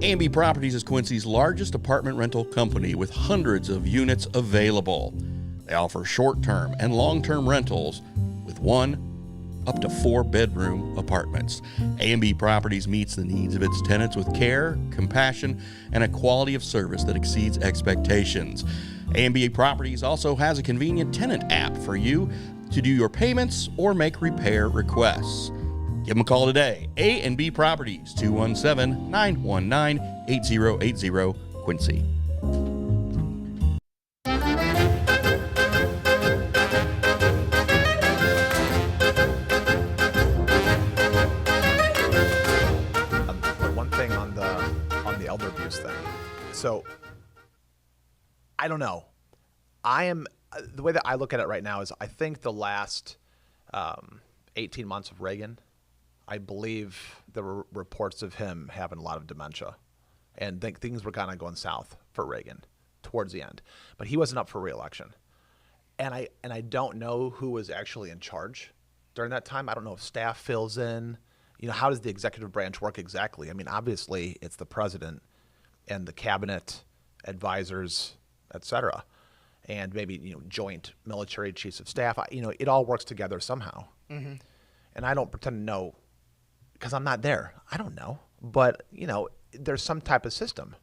A&B Properties is Quincy's largest apartment rental company with hundreds of units available. They offer short-term and long-term rentals with 1 up to 4 bedroom apartments. A&B Properties meets the needs of its tenants with care, compassion, and a quality of service that exceeds expectations. A&B Properties also has a convenient tenant app for you to do your payments or make repair requests. Give them a call today. A&B Properties, 217-919-8080, Quincy. One thing on the elder abuse thing. So I don't know. The way that I look at it right now is I think the last 18 months of Reagan, I believe there were reports of him having a lot of dementia, and things were kind of going south for Reagan towards the end. But he wasn't up for re-election, and I don't know who was actually in charge during that time. I don't know if staff fills in. You know, how does the executive branch work exactly? I mean, obviously it's the president and the cabinet advisors, et cetera, and maybe joint military chiefs of staff. It all works together somehow, and I don't pretend to know. Because I'm not there. I don't know. But, there's some type of system.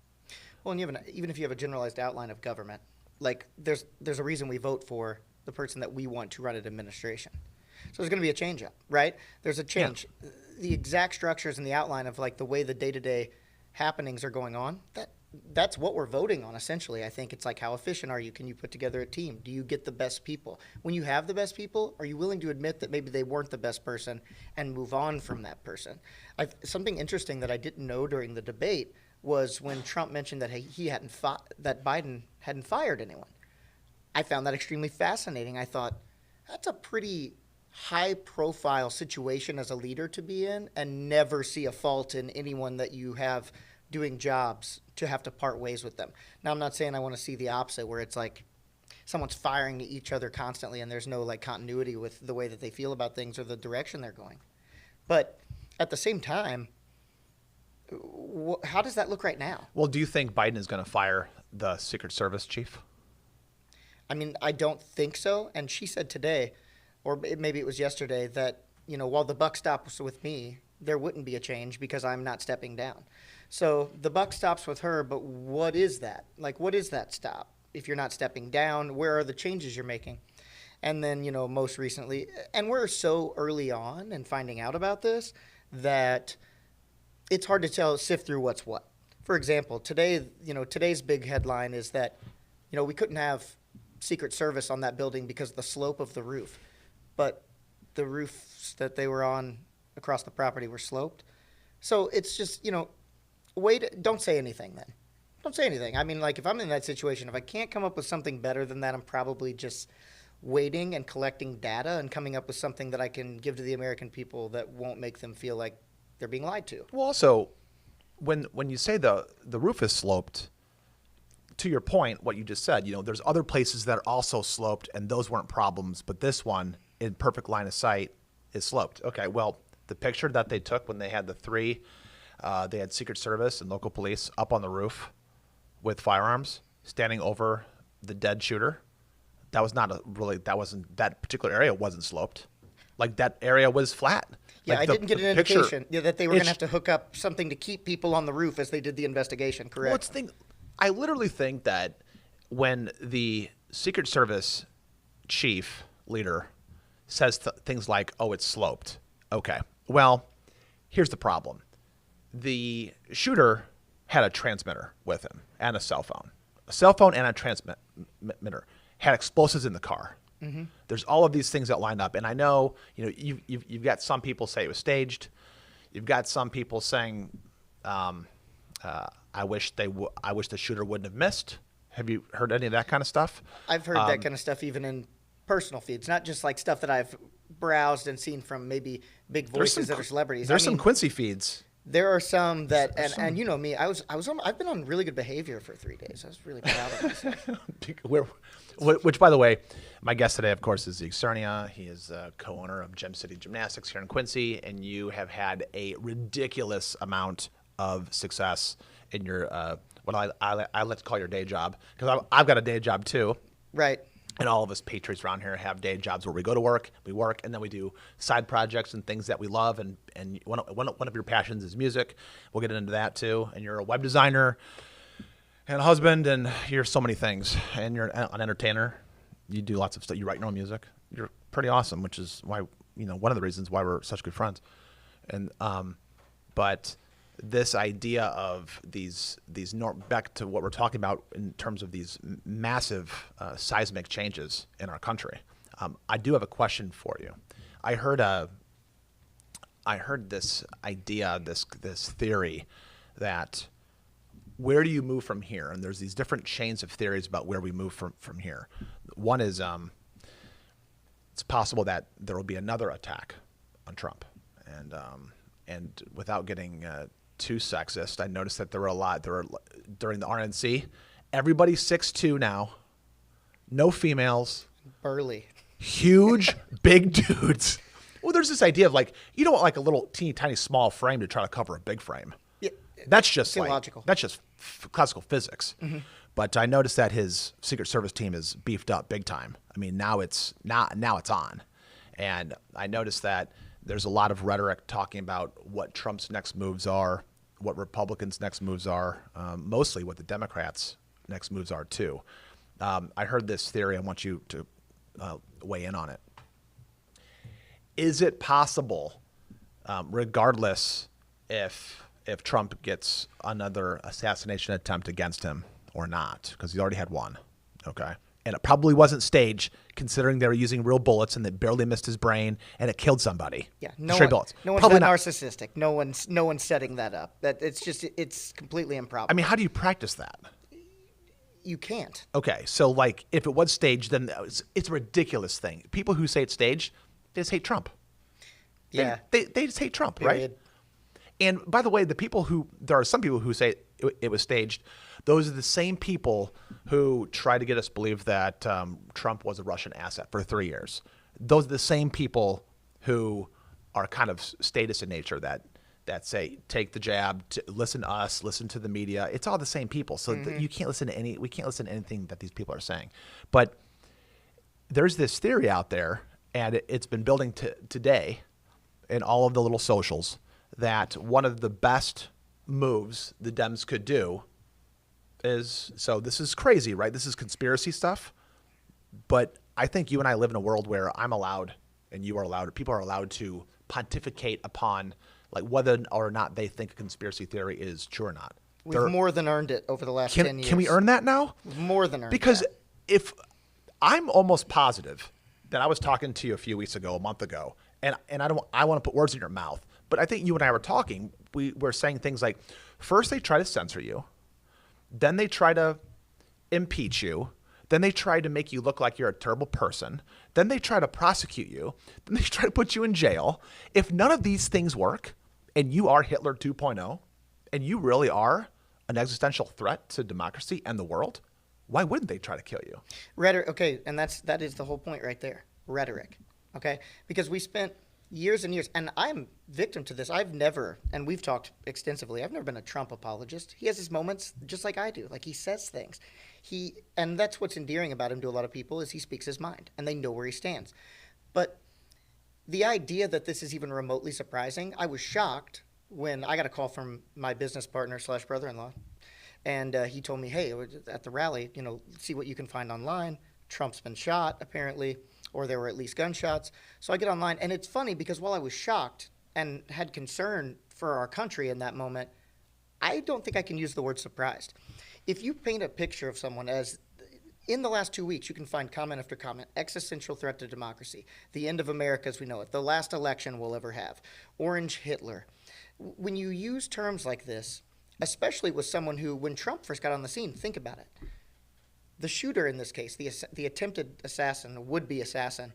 Well, and even if you have a generalized outline of government, like there's a reason we vote for the person that we want to run an administration. So there's going to be a change up, right? There's a change. Yeah. The exact structures and the outline of like the way the day-to-day happenings are going on, that's what we're voting on, essentially. I think it's like, how efficient are you? Can you put together a team? Do you get the best people? When you have the best people, are you willing to admit that maybe they weren't the best person and move on from that person? Something interesting that I didn't know during the debate was when Trump mentioned that that Biden hadn't fired anyone. I found that extremely fascinating. I thought, that's a pretty high-profile situation as a leader to be in and never see a fault in anyone that you have doing jobs to have to part ways with them. Now, I'm not saying I want to see the opposite where it's like someone's firing each other constantly and there's no like continuity with the way that they feel about things or the direction they're going. But at the same time, how does that look right now? Well, do you think Biden is going to fire the Secret Service chief? I mean, I don't think so. And she said today, or maybe it was yesterday, that, while the buck stops with me, there wouldn't be a change because I'm not stepping down. So the buck stops with her, but what is that? Like, what is that stop? If you're not stepping down, where are the changes you're making? And then, most recently, and we're so early on in finding out about this that it's hard to sift through what's what. For example, today's big headline is that, we couldn't have Secret Service on that building because of the slope of the roof. But the roofs that they were on across the property were sloped. So it's just, don't say anything then. Don't say anything. I mean, like, if I'm in that situation, if I can't come up with something better than that, I'm probably just waiting and collecting data and coming up with something that I can give to the American people that won't make them feel like they're being lied to. Well, also, when you say the roof is sloped, to your point, what you just said, there's other places that are also sloped, and those weren't problems, but this one, in perfect line of sight, is sloped. Okay, well, the picture that they took when they had the three, they had Secret Service and local police up on the roof with firearms, standing over the dead shooter. That particular area wasn't sloped. Like, that area was flat. Yeah, like I didn't get an indication that they were going to have to hook up something to keep people on the roof as they did the investigation, correct? Well, I literally think that when the Secret Service chief leader says things like, oh, it's sloped. Okay, well, here's the problem. The shooter had a transmitter with him and a cell phone. A cell phone and a transmitter. Had explosives in the car. Mm-hmm. There's all of these things that line up. And I know, you've got some people say it was staged. You've got some people saying, I wish the shooter wouldn't have missed. Have you heard any of that kind of stuff? I've heard that kind of stuff even in personal feeds, not just like stuff that I've browsed and seen from maybe big voices that are celebrities. There's some Quincy feeds. There are some that, and you know me, I've been on really good behavior for 3 days. I was really proud of myself. Which, by the way, my guest today, of course, is Zeke Cernea. He is a co-owner of Gym City Gymnastics here in Quincy, and you have had a ridiculous amount of success in your what I like to call your day job, because I've got a day job too. Right. And all of us patriots around here have day jobs where we go to work, we work, and then we do side projects and things that we love. And one of your passions is music. We'll get into that too. And you're a web designer and a husband, and you're so many things. And you're an entertainer. You do lots of stuff. You write your own music. You're pretty awesome, which is why, one of the reasons why we're such good friends. And but this idea of these back to what we're talking about in terms of these massive seismic changes in our country. I do have a question for you. I heard this idea, this theory that where do you move from here? And there's these different chains of theories about where we move from here. One is it's possible that there will be another attack on Trump, and without getting too sexist, I noticed that there were during the RNC, everybody's 6'2" now, no females, Burly. huge, big dudes. Well, there's this idea of you don't want like a little teeny tiny small frame to try to cover a big frame. Yeah, That's just illogical. That's just classical physics. Mm-hmm. But I noticed that his Secret Service team is beefed up big time. I mean, now it's on, and I noticed that there's a lot of rhetoric talking about what Trump's next moves are, what Republicans' next moves are, mostly what the Democrats' next moves are too. I heard this theory. I want you to weigh in on it. Is it possible, regardless if Trump gets another assassination attempt against him or not, because he already had one, okay? And it probably wasn't staged, considering they were using real bullets and they barely missed his brain and it killed somebody. Yeah, Straight bullets. No one's Probably that not. narcissistic. No one's setting that up. That it's completely improbable. I mean, how do you practice that? You can't. Okay, so if it was staged, then it's a ridiculous thing. People who say it's staged, they just hate Trump. Yeah. They just hate Trump, Period. right? And by the way, there are some people who say it was staged. Those are the same people who try to get us to believe that Trump was a Russian asset for 3 years. Those are the same people who are kind of status in nature that say take the jab, listen to us, listen to the media. It's all the same people. So we can't listen to anything that these people are saying. But there's this theory out there, and it's been building today in all of the little socials, that one of the best moves the Dems could do is, so this is crazy, right? This is conspiracy stuff. But I think you and I live in a world where I'm allowed and you are allowed, people are allowed to pontificate upon whether or not they think a conspiracy theory is true or not. We've more than earned it over the last 10 years. Can we earn that now? We've more than earned it. Because if I'm almost positive that I was talking to you a month ago, and I want to put words in your mouth, but I think you and I were talking, we were saying things like, first they try to censor you, then they try to impeach you, then they try to make you look like you're a terrible person, then they try to prosecute you, then they try to put you in jail. If none of these things work, and you are Hitler 2.0, and you really are an existential threat to democracy and the world, why wouldn't they try to kill you? Rhetoric, okay, and that is the whole point right there. Rhetoric, okay? Because we spent years and years, and I'm victim to this. I've never, and we've talked extensively, I've never been a Trump apologist. He has his moments just like I do. He says things. And that's what's endearing about him to a lot of people, is he speaks his mind, and they know where he stands. But the idea that this is even remotely surprising, I was shocked when I got a call from my business partner / brother-in-law, and he told me, hey, at the rally, see what you can find online. Trump's been shot, apparently, or there were at least gunshots. So I get online, and it's funny because while I was shocked and had concern for our country in that moment, I don't think I can use the word surprised. If you paint a picture of someone as, in the last 2 weeks, you can find comment after comment, existential threat to democracy, the end of America as we know it, the last election we'll ever have, Orange Hitler. When you use terms like this, especially with someone who, when Trump first got on the scene, think about it. The shooter in this case, the attempted assassin, would-be assassin,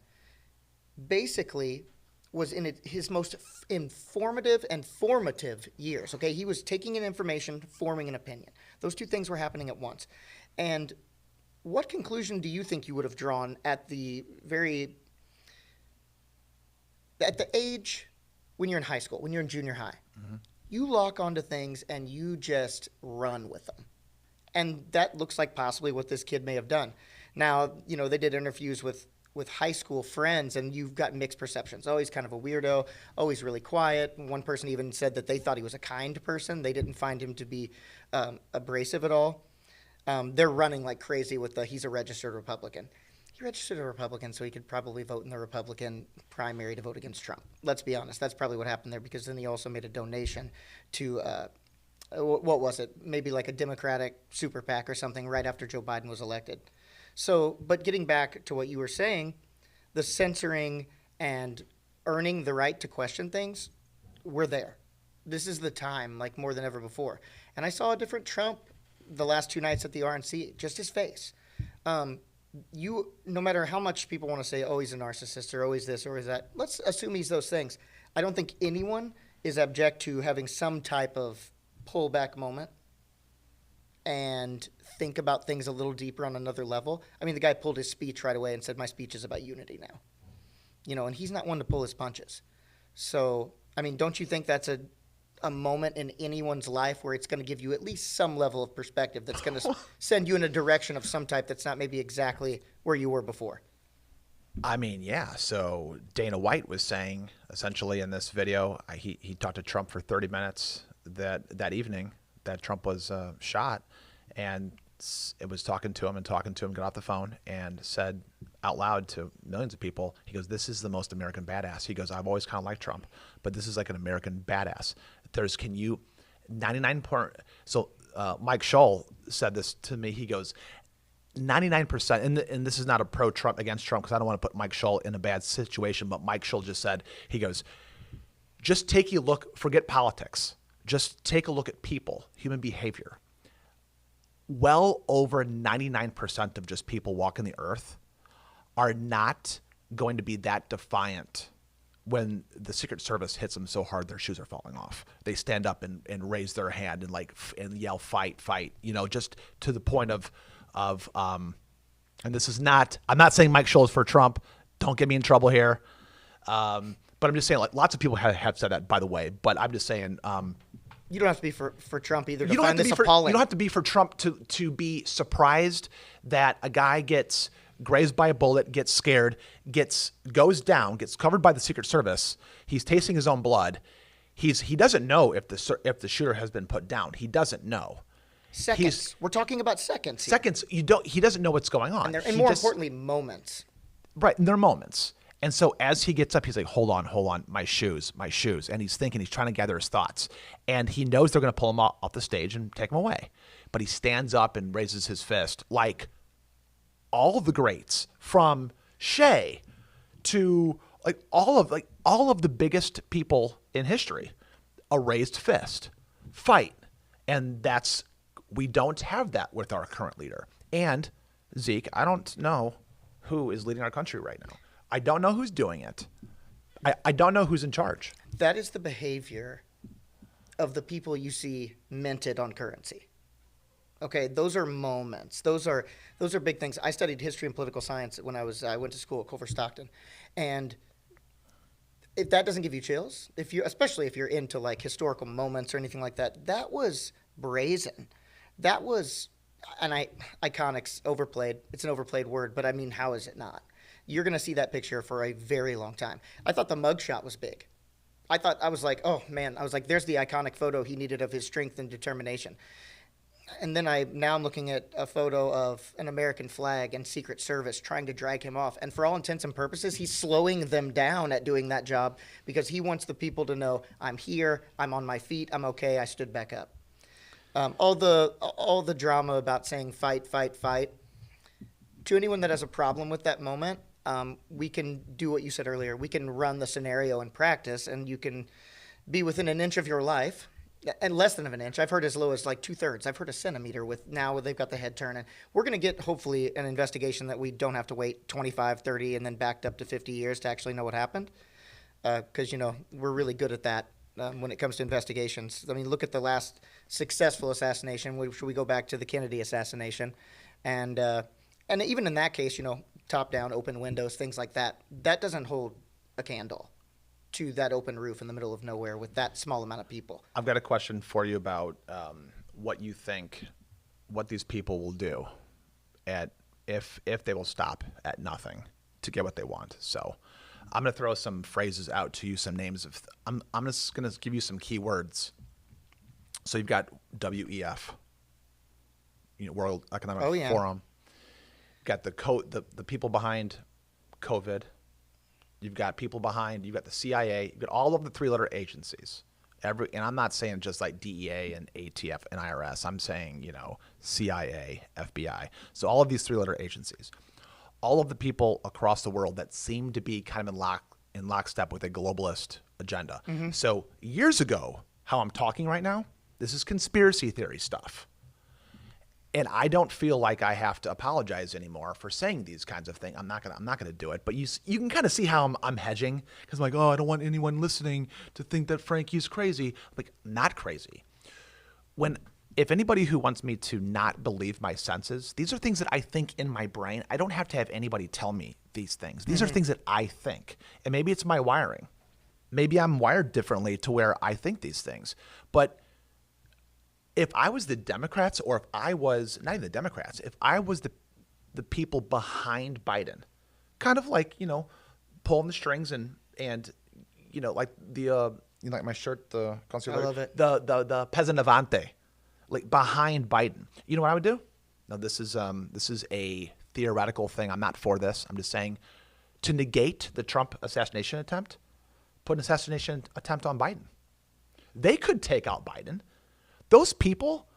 basically was in his most informative and formative years. Okay, he was taking in information, forming an opinion. Those two things were happening at once. And what conclusion do you think you would have drawn at the age when you're in high school, when you're in junior high? Mm-hmm. You lock onto things and you just run with them. And that looks like possibly what this kid may have done. Now, they did interviews with high school friends, and you've got mixed perceptions. Oh, he's kind of a weirdo. Oh, he's really quiet. One person even said that they thought he was a kind person. They didn't find him to be abrasive at all. They're running like crazy with he's a registered Republican. He registered a Republican so he could probably vote in the Republican primary to vote against Trump. Let's be honest. That's probably what happened there, because then he also made a donation to what was it? Maybe like a Democratic super PAC or something right after Joe Biden was elected. So, but getting back to what you were saying, the censoring and earning the right to question things, we're there. This is the time, like more than ever before. And I saw a different Trump the last 2 nights at the RNC, just his face. No matter how much people want to say, oh, he's a narcissist, or oh, he's this, or is that, let's assume he's those things. I don't think anyone is object to having some type of pullback moment and think about things a little deeper on another level. I mean, the guy pulled his speech right away and said, my speech is about unity now. And he's not one to pull his punches. So, I mean, don't you think that's a moment in anyone's life where it's going to give you at least some level of perspective that's going to send you in a direction of some type that's not maybe exactly where you were before? I mean, yeah. So Dana White was saying essentially in this video, he talked to Trump for 30 minutes that evening that Trump was shot, and it was talking to him, got off the phone and said out loud to millions of people, he goes, this is the most American badass. He goes, I've always kind of liked Trump, but this is like an American badass. Mike Scholl said this to me. He goes, 99%, and this is not a pro-Trump against Trump, because I don't want to put Mike Scholl in a bad situation, but Mike Scholl just said, he goes, just take a look, forget politics. Just take a look at people, human behavior. Well over 99% of just people walking the earth are not going to be that defiant when the Secret Service hits them so hard their shoes are falling off. They stand up and raise their hand and yell, fight, just to the point of and this is not, I'm not saying Mike Scholl is for Trump. Don't get me in trouble here. But I'm just saying, like, lots of people have said that, by the way, but I'm just saying, you don't have to be for Trump either. You don't have to be appalling. You don't have to be for Trump to be surprised that a guy gets grazed by a bullet, gets scared, goes down, gets covered by the Secret Service. He's tasting his own blood. He doesn't know if the shooter has been put down. He doesn't know. Seconds. We're talking about seconds. Seconds. He doesn't know what's going on. And more importantly, moments. Right. And they're moments. And so as he gets up, he's like, hold on, my shoes. And he's thinking, he's trying to gather his thoughts. And he knows they're going to pull him off the stage and take him away. But he stands up and raises his fist like all the greats, from Shea to all of the biggest people in history. A raised fist. Fight. And we don't have that with our current leader. And Zeke, I don't know who is leading our country right now. I don't know who's doing it. I don't know who's in charge. That is the behavior of the people you see minted on currency. Okay, those are moments. Those are big things. I studied history and political science when I went to school at Culver Stockton, and if that doesn't give you chills, especially if you're into like historical moments or anything like that, that was brazen. That was, and iconic's overplayed. It's an overplayed word, but I mean, how is it not? You're going to see that picture for a very long time. I thought the mugshot was big. I was like, oh man, there's the iconic photo he needed of his strength and determination. And then now I'm looking at a photo of an American flag and Secret Service trying to drag him off. And for all intents and purposes, he's slowing them down at doing that job because he wants the people to know, I'm here, I'm on my feet, I'm okay, I stood back up. All the drama about saying fight, fight, fight. To anyone that has a problem with that moment, we can do what you said earlier. We can run the scenario in practice, and you can be within an inch of your life, and less than an inch. I've heard as low as like 2/3. I've heard a centimeter now they've got the head turning. We're going to get, hopefully, an investigation that we don't have to wait 25, 30, and then backed up to 50 years to actually know what happened. Because, we're really good at that when it comes to investigations. I mean, look at the last successful assassination, which we go back to the Kennedy assassination. And even in that case, top down, open windows, things like that, that doesn't hold a candle to that open roof in the middle of nowhere with that small amount of people. I've got a question for you about what you think, what these people will do if they will stop at nothing to get what they want. So I'm going to throw some phrases out to you, some names of. I'm just going to give you some key words. So you've got WEF, World Economic Forum. You've got the people behind COVID. You've got people behind. You've got the CIA. You've got all of the three-letter agencies. And I'm not saying just like DEA and ATF and IRS. I'm saying CIA, FBI. So all of these three-letter agencies, all of the people across the world that seem to be kind of in lockstep with a globalist agenda. Mm-hmm. So years ago, how I'm talking right now, this is conspiracy theory stuff. And I don't feel like I have to apologize anymore for saying these kinds of things. I'm not gonna do it. But you can kind of see how I'm hedging, because I'm like, oh, I don't want anyone listening to think that Frankie's crazy. Like, not crazy. If anybody who wants me to not believe my senses, these are things that I think in my brain. I don't have to have anybody tell me these things. These are things that I think, and maybe it's my wiring. Maybe I'm wired differently to where I think these things, but. If I was the Democrats, or if I was not even the Democrats, if I was the people behind Biden, kind of like, pulling the strings and like like my shirt, the consular, I love it. The peasant avante, like behind Biden. You know what I would do? Now this is a theoretical thing. I'm not for this. I'm just saying, to negate the Trump assassination attempt, put an assassination attempt on Biden. They could take out Biden. Those people,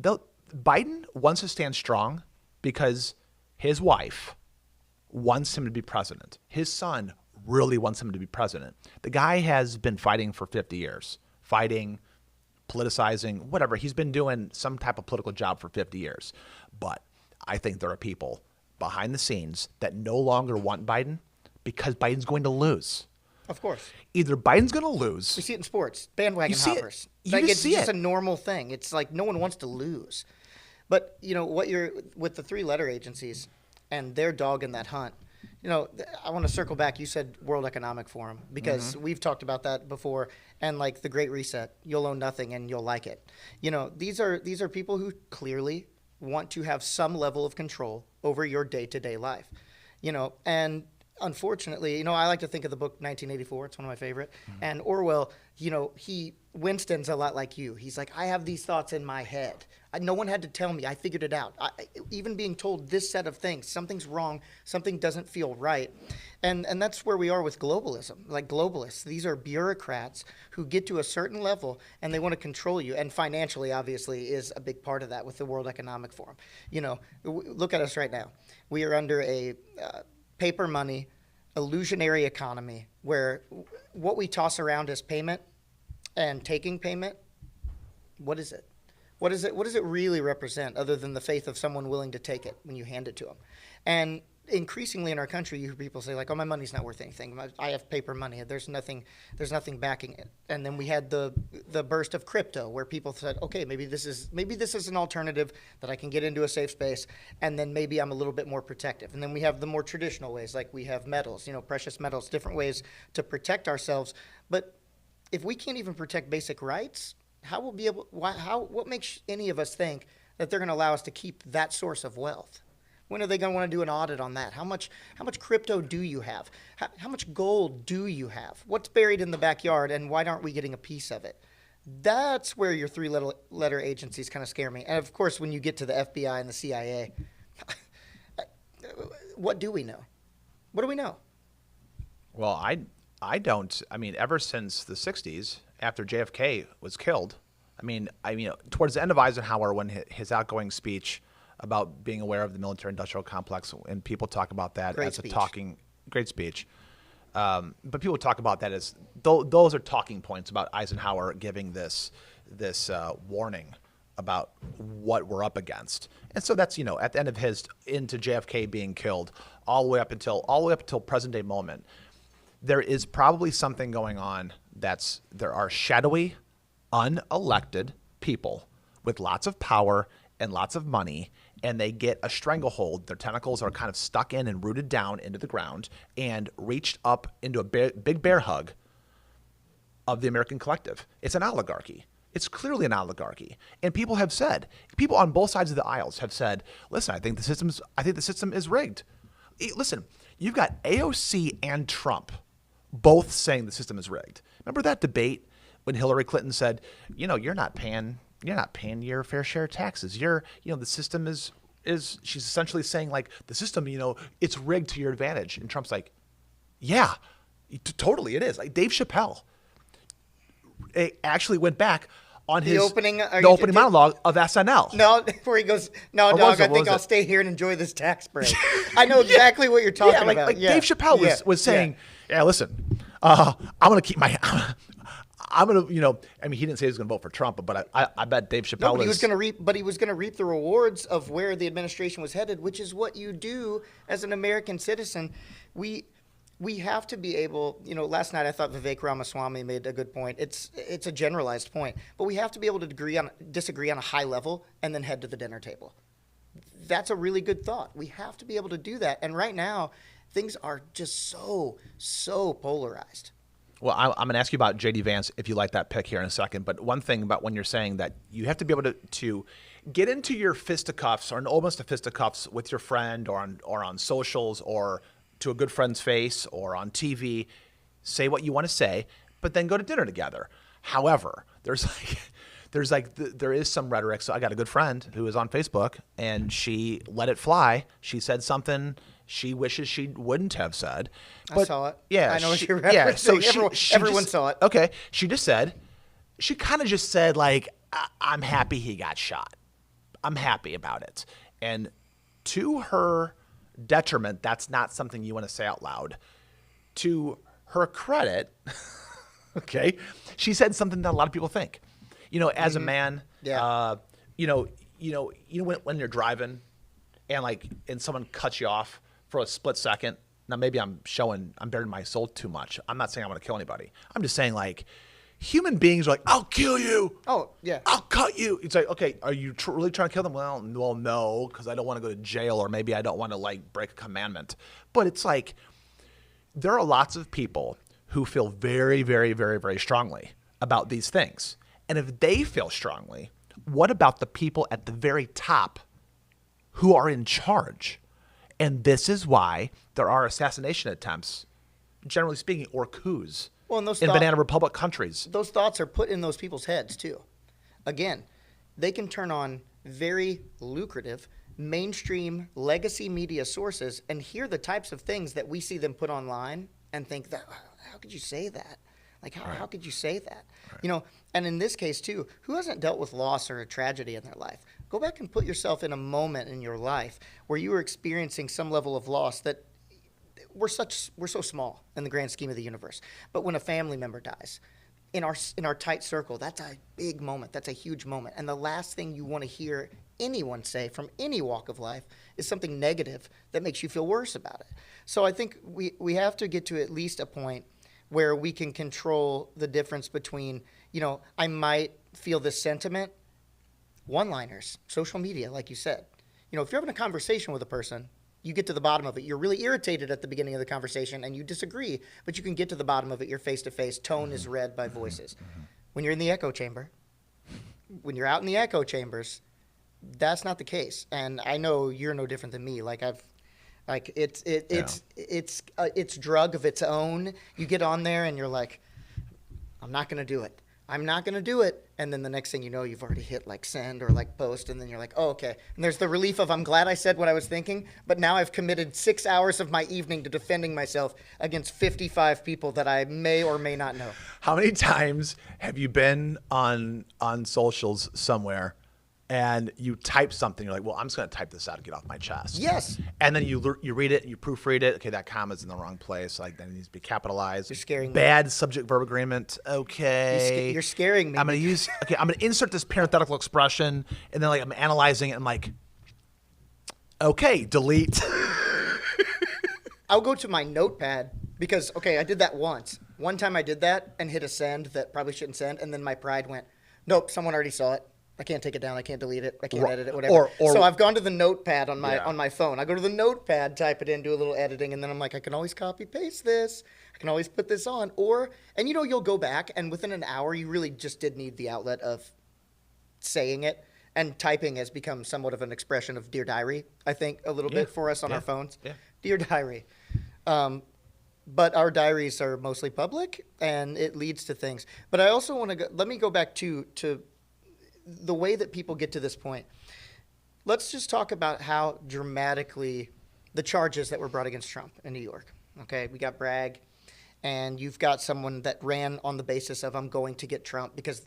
Biden wants to stand strong because his wife wants him to be president. His son really wants him to be president. The guy has been fighting for 50 years, politicizing, whatever. He's been doing some type of political job for 50 years. But I think there are people behind the scenes that no longer want Biden because Biden's going to lose. Of course. Either Biden's going to lose. We see it in sports. Bandwagon hoppers. It's just a normal thing. It's like no one wants to lose. But, with the three-letter agencies and their dog in that hunt, I want to circle back. You said World Economic Forum because we've talked about that before, and like the Great Reset, you'll own nothing and you'll like it. These are people who clearly want to have some level of control over your day-to-day life, and unfortunately, I like to think of the book 1984. It's one of my favorite. Mm-hmm. And Orwell, Winston's a lot like you. He's like, I have these thoughts in my head. No one had to tell me. I figured it out. Even being told this set of things, something's wrong, something doesn't feel right. And that's where we are with globalism. Like globalists, these are bureaucrats who get to a certain level and they want to control you. And financially, obviously, is a big part of that with the World Economic Forum. Look at us right now. We are under a paper money, illusionary economy where what we toss around as payment and taking payment, what is it? What does it really represent other than the faith of someone willing to take it when you hand it to them? And increasingly in our country, you hear people say like, "Oh, my money's not worth anything. I have paper money. There's nothing backing it." And then we had the burst of crypto, where people said, "Okay, maybe this is an alternative that I can get into a safe space, and then maybe I'm a little bit more protective." And then we have the more traditional ways, like we have metals, precious metals, different ways to protect ourselves. But if we can't even protect basic rights, how will be able? What makes any of us think that they're going to allow us to keep that source of wealth? When are they going to want to do an audit on that? How much crypto do you have? How much gold do you have? What's buried in the backyard, and why aren't we getting a piece of it? That's where your three-letter agencies kind of scare me. And, of course, when you get to the FBI and the CIA, what do we know? What do we know? Well, I don't. I mean, ever since the 60s, after JFK was killed, towards the end of Eisenhower, when his outgoing speech about being aware of the military-industrial complex, and people talk about that great speech. But people talk about that as those are talking points about Eisenhower giving this warning about what we're up against. And so that's at the end of into JFK being killed, all the way up until present day moment, there is probably something going on. There are shadowy, unelected people with lots of power and lots of money, and they get a stranglehold. Their tentacles are kind of stuck in and rooted down into the ground and reached up into a big bear hug of the American collective. It's an oligarchy. It's clearly an oligarchy. And people on both sides of the aisles have said, listen, I think the system is rigged. Listen, you've got AOC and Trump both saying the system is rigged. Remember that debate when Hillary Clinton said, you're not paying your fair share of taxes. The system is she's essentially saying like the system, it's rigged to your advantage. And Trump's like, yeah, totally it is. Like Dave Chappelle actually went back on the opening monologue of SNL. No, where he goes, no, dog, I think I'll stay here and enjoy this tax break. I know exactly what you're talking about. Like Dave Chappelle was saying, listen, I'm going to keep my, I'm going to, he didn't say he was going to vote for Trump, but I bet Dave Chappelle he was going to reap the rewards of where the administration was headed, which is what you do as an American citizen. We have to be able, last night I thought Vivek Ramaswamy made a good point. It's a generalized point, but we have to be able to disagree on a high level and then head to the dinner table. That's a really good thought. We have to be able to do that. And right now, things are just so polarized. Well, I'm going to ask you about J.D. Vance if you like that pick here in a second. But one thing about when you're saying that you have to be able to get into your fisticuffs or almost a fisticuffs with your friend or on socials or to a good friend's face or on TV, say what you want to say, but then go to dinner together. However, there is some rhetoric. So I got a good friend who is on Facebook and she let it fly. She said something she wishes she wouldn't have said. But, I saw it. Yeah. I know what you're referencing. Yeah, so everyone saw it. Okay. She kind of just said like, I'm happy he got shot. I'm happy about it. And to her detriment, that's not something you want to say out loud. To her credit, okay, she said something that a lot of people think. As a man, when you're driving and someone cuts you off for a split second. Now maybe I'm bearing my soul too much. I'm not saying I want to kill anybody. I'm just saying like human beings are like, I'll kill you. Oh, yeah. I'll cut you. It's like, okay, are you really trying to kill them? Well, no, because I don't want to go to jail or maybe I don't want to break a commandment. But it's like there are lots of people who feel very, very, very, very strongly about these things. And if they feel strongly, what about the people at the very top who are in charge? And this is why there are assassination attempts, generally speaking, or coups. Well, and in banana republic countries. Those thoughts are put in those people's heads, too. Again, they can turn on very lucrative mainstream legacy media sources and hear the types of things that we see them put online and think, that how could you say that? Like, how could you say that? Right. And in this case, too, who hasn't dealt with loss or a tragedy in their life? Go back and put yourself in a moment in your life where you were experiencing some level of loss that we're so small in the grand scheme of the universe. But when a family member dies, in our tight circle, that's a big moment. That's a huge moment. And the last thing you want to hear anyone say from any walk of life is something negative that makes you feel worse about it. So I think we have to get to at least a point where we can control the difference between, I might feel this sentiment, one-liners, social media, like you said. If you're having a conversation with a person, you get to the bottom of it. You're really irritated at the beginning of the conversation and you disagree, but you can get to the bottom of it. You're face-to-face. Tone is read by voices. When you're in the echo chamber, when you're out in the echo chambers, that's not the case. And I know you're no different than me. It's drug of its own. You get on there and you're like, I'm not going to do it. I'm not going to do it. And then the next thing you know, you've already hit send or post. And then you're like, oh, okay. And there's the relief of I'm glad I said what I was thinking. But now I've committed 6 hours of my evening to defending myself against 55 people that I may or may not know. How many times have you been on socials somewhere and you type something, you're like, well, I'm just going to type this out to get off my chest. Yes. And then you read it, you proofread it. Okay, that comma's in the wrong place. That needs to be capitalized. You're scaring me. Bad subject-verb agreement. Okay. You're scaring me. I'm going to insert this parenthetical expression, and then I'm analyzing it. I'm like, okay, delete. I'll go to my notepad because, I did that once. One time I did that and hit a send that probably shouldn't send, and then my pride went, nope, someone already saw it. I can't take it down. I can't delete it. I can't edit it, whatever. So I've gone to the notepad on my phone. I go to the notepad, type it in, do a little editing, and then I'm like, I can always copy paste this. I can always put this on. And you'll go back, and within an hour, you really just did need the outlet of saying it. And typing has become somewhat of an expression of Dear Diary, I think, a little bit for us on our phones. Yeah. Dear Diary. But our diaries are mostly public, and it leads to things. But I also want to let me go back to the way that people get to this point. Let's just talk about how dramatically the charges that were brought against Trump in New York. Okay, we got Bragg, and you've got someone that ran on the basis of I'm going to get Trump because,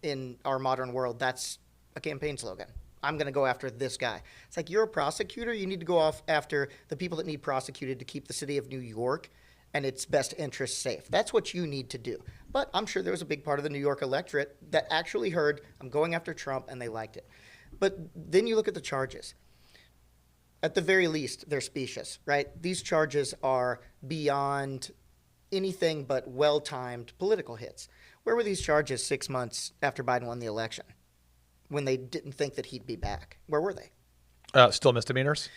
in our modern world, that's a campaign slogan. I'm going to go after this guy. It's like, you're a prosecutor. You need to go off after the people that need prosecuted to keep the city of New York and its best interests safe. That's what you need to do. But I'm sure there was a big part of the New York electorate that actually heard, I'm going after Trump, and they liked it. But then you look at the charges. At the very least, they're specious, right? These charges are beyond anything but well-timed political hits. Where were these charges 6 months after Biden won the election, when they didn't think that he'd be back? Where were they? Still misdemeanors?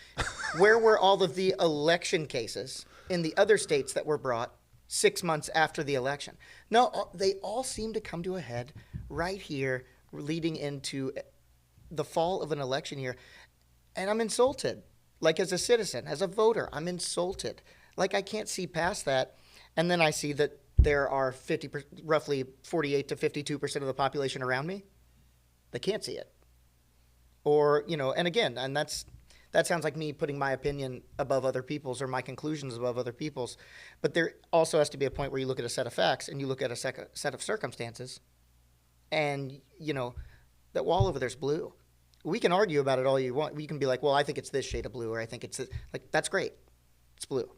Where were all of the election cases in the other states that were brought 6 months after the election? No, they all seem to come to a head right here, leading into the fall of an election year. And I'm insulted. Like, as a citizen, as a voter, I'm insulted. Like, I can't see past that. And then I see that there are roughly 48 to 52% of the population around me. They can't see it. Or, and again, and that sounds like me putting my opinion above other people's or my conclusions above other people's. But there also has to be a point where you look at a set of facts and you look at a set of circumstances, and, that wall over there's blue. We can argue about it all you want. We can be like, well, I think it's this shade of blue, or I think it's this. Like, that's great. It's blue.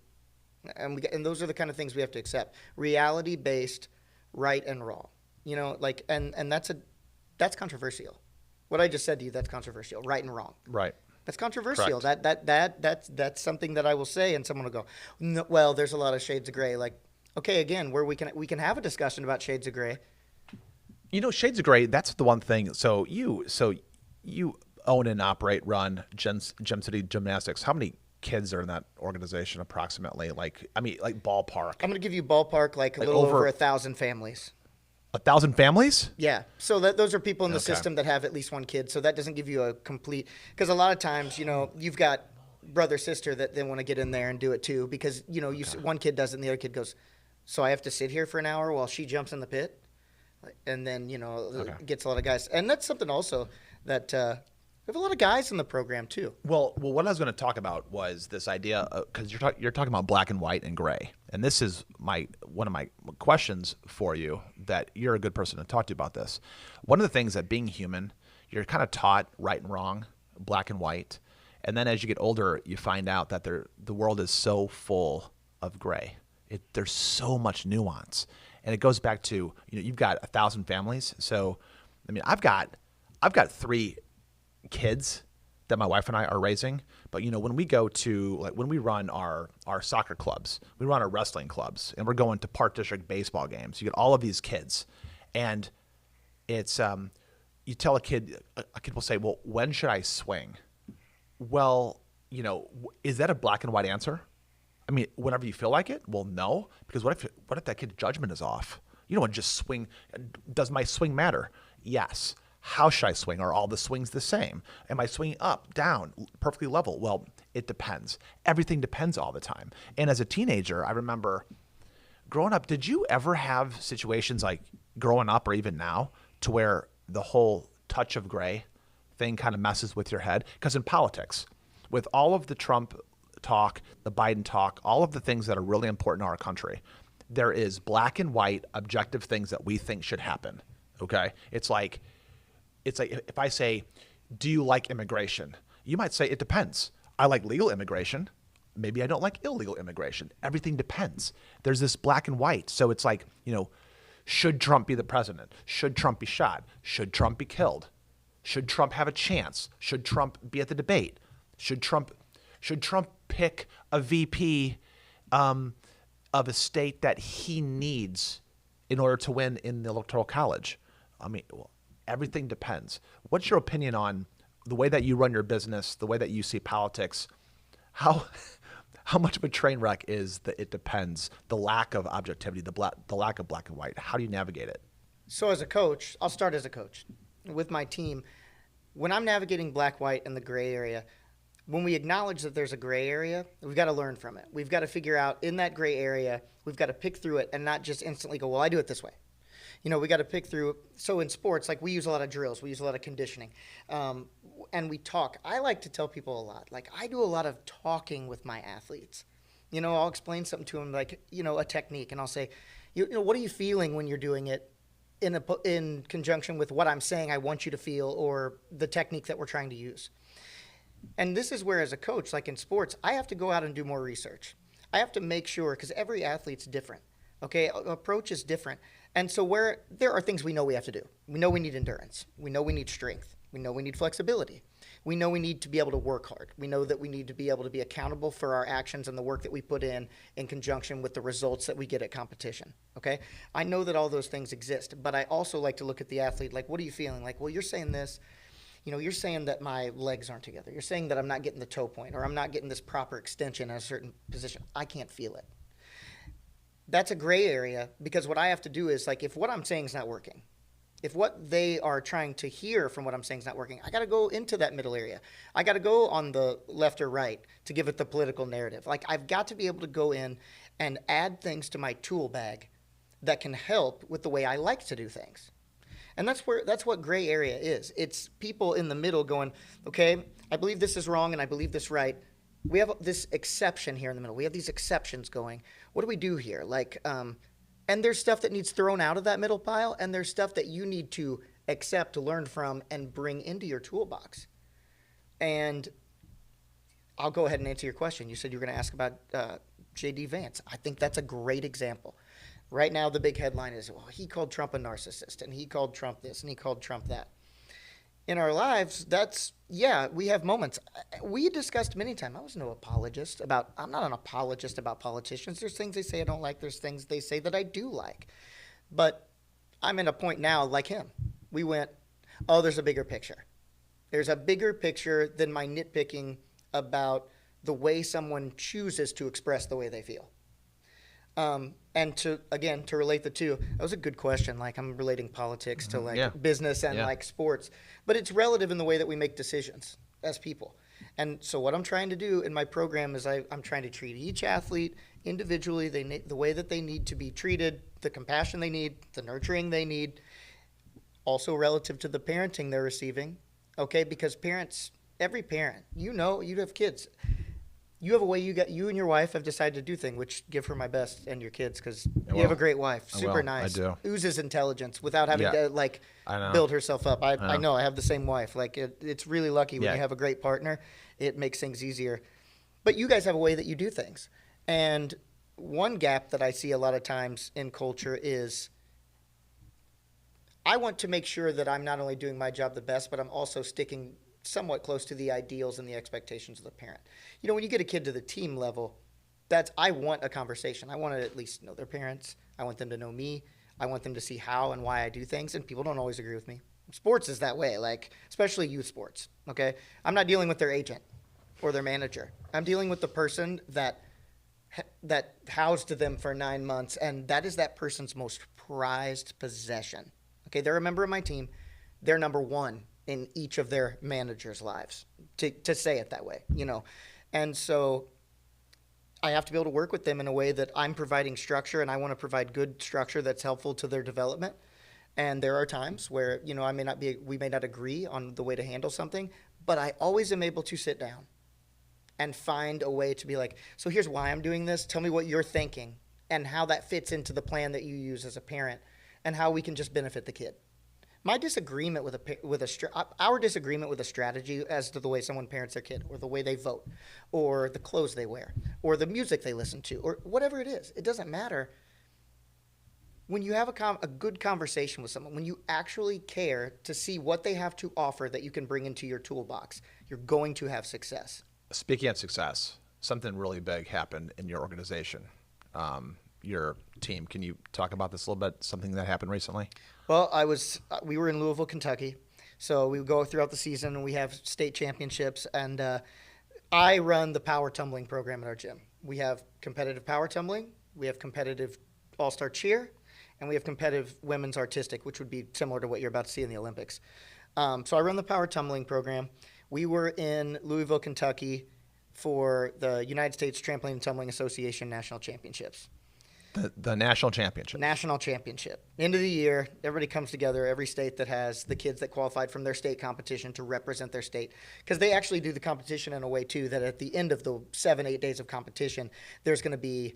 And those are the kind of things we have to accept. Reality-based, right and wrong. And that's controversial. What I just said to you, that's controversial. Right and wrong. Right. That's controversial. Correct. That's something that I will say, and someone will go, no, well, there's a lot of shades of gray. Like, okay, again, where we can have a discussion about shades of gray. Shades of gray, that's the one thing. So you own and run Gem City Gymnastics. How many kids are in that organization approximately? Like ballpark. I'm going to give you ballpark, like a little over 1,000 families. 1,000 families? Yeah. So those are people in the system that have at least one kid. So that doesn't give you a complete, because a lot of times, you've got brother, sister that they want to get in there and do it too, because, one kid does it and the other kid goes, so I have to sit here for an hour while she jumps in the pit? And then, gets a lot of guys. And that's something also that we have a lot of guys in the program too. Well, what I was going to talk about was this idea, because you're talking about black and white and gray. And this is one of my questions for you, that you're a good person to talk to about this. One of the things that being human, you're kind of taught right and wrong, black and white. And then as you get older, you find out that the world is so full of gray. There's so much nuance. And it goes back to, you've got 1,000 families. So, I've got 3 kids that my wife and I are raising. But, when we go to, when we run our soccer clubs, we run our wrestling clubs, and we're going to park district baseball games. You get all of these kids. And it's, you tell a kid will say, well, when should I swing? Well, is that a black and white answer? Whenever you feel like it? Well, no, because what if that kid's judgment is off? You don't want to just swing. Does my swing matter? Yes. How should I swing? Are all the swings the same? Am I swinging up, down, perfectly level? Well, it depends. Everything depends all the time. And as a teenager, I remember growing up, did you ever have situations like growing up or even now to where the whole touch of gray thing kind of messes with your head? Because in politics, with all of the Trump talk, the Biden talk, all of the things that are really important in our country, there is black and white objective things that we think should happen. Okay? It's like if I say, do you like immigration? You might say, it depends. I like legal immigration. Maybe I don't like illegal immigration. Everything depends. There's this black and white. So it's like, should Trump be the president? Should Trump be shot? Should Trump be killed? Should Trump have a chance? Should Trump be at the debate? Should Trump pick a VP of a state that he needs in order to win in the Electoral College? Everything depends. What's your opinion on the way that you run your business, the way that you see politics? How how much of a train wreck is the it depends, the lack of objectivity, the lack of black and white? How do you navigate it? So as a coach, I'll start as a coach with my team. When I'm navigating black, white, and the gray area, when we acknowledge that there's a gray area, we've got to learn from it. We've got to figure out in that gray area, we've got to pick through it and not just instantly go, well, I do it this way. We got to pick through. So in sports, like we use a lot of drills, we use a lot of conditioning, and we talk. I like to tell people a lot. Like I do a lot of talking with my athletes. I'll explain something to them, like a technique, and I'll say, what are you feeling when you're doing it in conjunction with what I'm saying I want you to feel or the technique that we're trying to use. And this is where, as a coach, like in sports, I have to go out and do more research. I have to make sure, because every athlete's different. Okay, approach is different. And so where there are things we know we have to do. We know we need endurance. We know we need strength. We know we need flexibility. We know we need to be able to work hard. We know that we need to be able to be accountable for our actions and the work that we put in conjunction with the results that we get at competition. Okay, I know that all those things exist, but I also like to look at the athlete like, what are you feeling? Like, well, you're saying this. You're saying that my legs aren't together. You're saying that I'm not getting the toe point or I'm not getting this proper extension in a certain position. I can't feel it. That's a gray area, because what I have to do is, like, if what I'm saying is not working, if what they are trying to hear from what I'm saying is not working, I got to go into that middle area. I got to go on the left or right to give it the political narrative. Like, I've got to be able to go in and add things to my tool bag that can help with the way I like to do things. And that's what gray area is. It's people in the middle going, okay, I believe this is wrong and I believe this right. We have this exception here in the middle. We have these exceptions going. What do we do here? Like, and there's stuff that needs thrown out of that middle pile, and there's stuff that you need to accept, to learn from, and bring into your toolbox. And I'll go ahead and answer your question. You said you were going to ask about J.D. Vance. I think that's a great example. Right now, the big headline is, well, he called Trump a narcissist, and he called Trump this, and he called Trump that. In our lives, we have moments. We discussed many times. I'm not an apologist about politicians. There's things they say I don't like. There's things they say that I do like. But I'm at a point now, like him. We went, oh, there's a bigger picture. There's a bigger picture than my nitpicking about the way someone chooses to express the way they feel. And to relate the two, that was a good question. Like, I'm relating politics to business and like sports, but it's relative in the way that we make decisions as people. And so what I'm trying to do in my program is I'm trying to treat each athlete individually, the way that they need to be treated, the compassion they need, the nurturing they need, also relative to the parenting they're receiving. Okay, because every parent, you have kids. You have a way you and your wife have decided to do things, which give her my best and your kids, because you have a great wife. Super nice. I do. Oozes intelligence without having to build herself up. I know. I have the same wife. Like it's really lucky when you have a great partner. It makes things easier. But you guys have a way that you do things. And one gap that I see a lot of times in culture is I want to make sure that I'm not only doing my job the best, but I'm also sticking somewhat close to the ideals and the expectations of the parent. When you get a kid to the team level, I want a conversation. I want to at least know their parents. I want them to know me. I want them to see how and why I do things, and people don't always agree with me. Sports is that way, like especially youth sports, okay? I'm not dealing with their agent or their manager. I'm dealing with the person that housed them for 9 months, and that is that person's most prized possession. Okay, they're a member of my team. They're number one in each of their managers' lives, to say it that way, And so I have to be able to work with them in a way that I'm providing structure, and I want to provide good structure that's helpful to their development. And there are times where, we may not agree on the way to handle something, but I always am able to sit down and find a way to be like, so here's why I'm doing this. Tell me what you're thinking and how that fits into the plan that you use as a parent and how we can just benefit the kid. My disagreement our disagreement with a strategy as to the way someone parents their kid, or the way they vote, or the clothes they wear, or the music they listen to, or whatever it is, it doesn't matter. When you have a good conversation with someone, when you actually care to see what they have to offer that you can bring into your toolbox, you're going to have success. Speaking of success, something really big happened in your organization, your team. Can you talk about this a little bit, something that happened recently? Well, we were in Louisville, Kentucky, so we go throughout the season and we have state championships, and I run the power tumbling program at our gym. We have competitive power tumbling, we have competitive all-star cheer, and we have competitive women's artistic, which would be similar to what you're about to see in the Olympics. So I run the power tumbling program. We were in Louisville, Kentucky for the United States Trampoline and Tumbling Association National Championships. The national championship. National championship. End of the year, everybody comes together, every state that has the kids that qualified from their state competition to represent their state. Because they actually do the competition in a way, too, that at the end of the 7-8 days of competition, there's going to be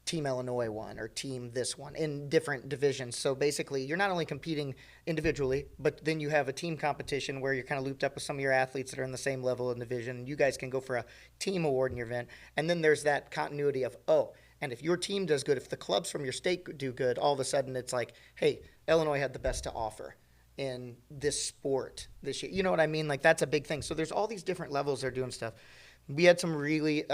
Team Illinois one or Team this one in different divisions. So basically, you're not only competing individually, but then you have a team competition where you're kind of looped up with some of your athletes that are in the same level in division. You guys can go for a team award in your event. And then there's that continuity of, and if your team does good, if the clubs from your state do good, all of a sudden it's like, hey, Illinois had the best to offer in this sport this year. You know what I mean? Like, that's a big thing. So there's all these different levels they're doing stuff. We had some really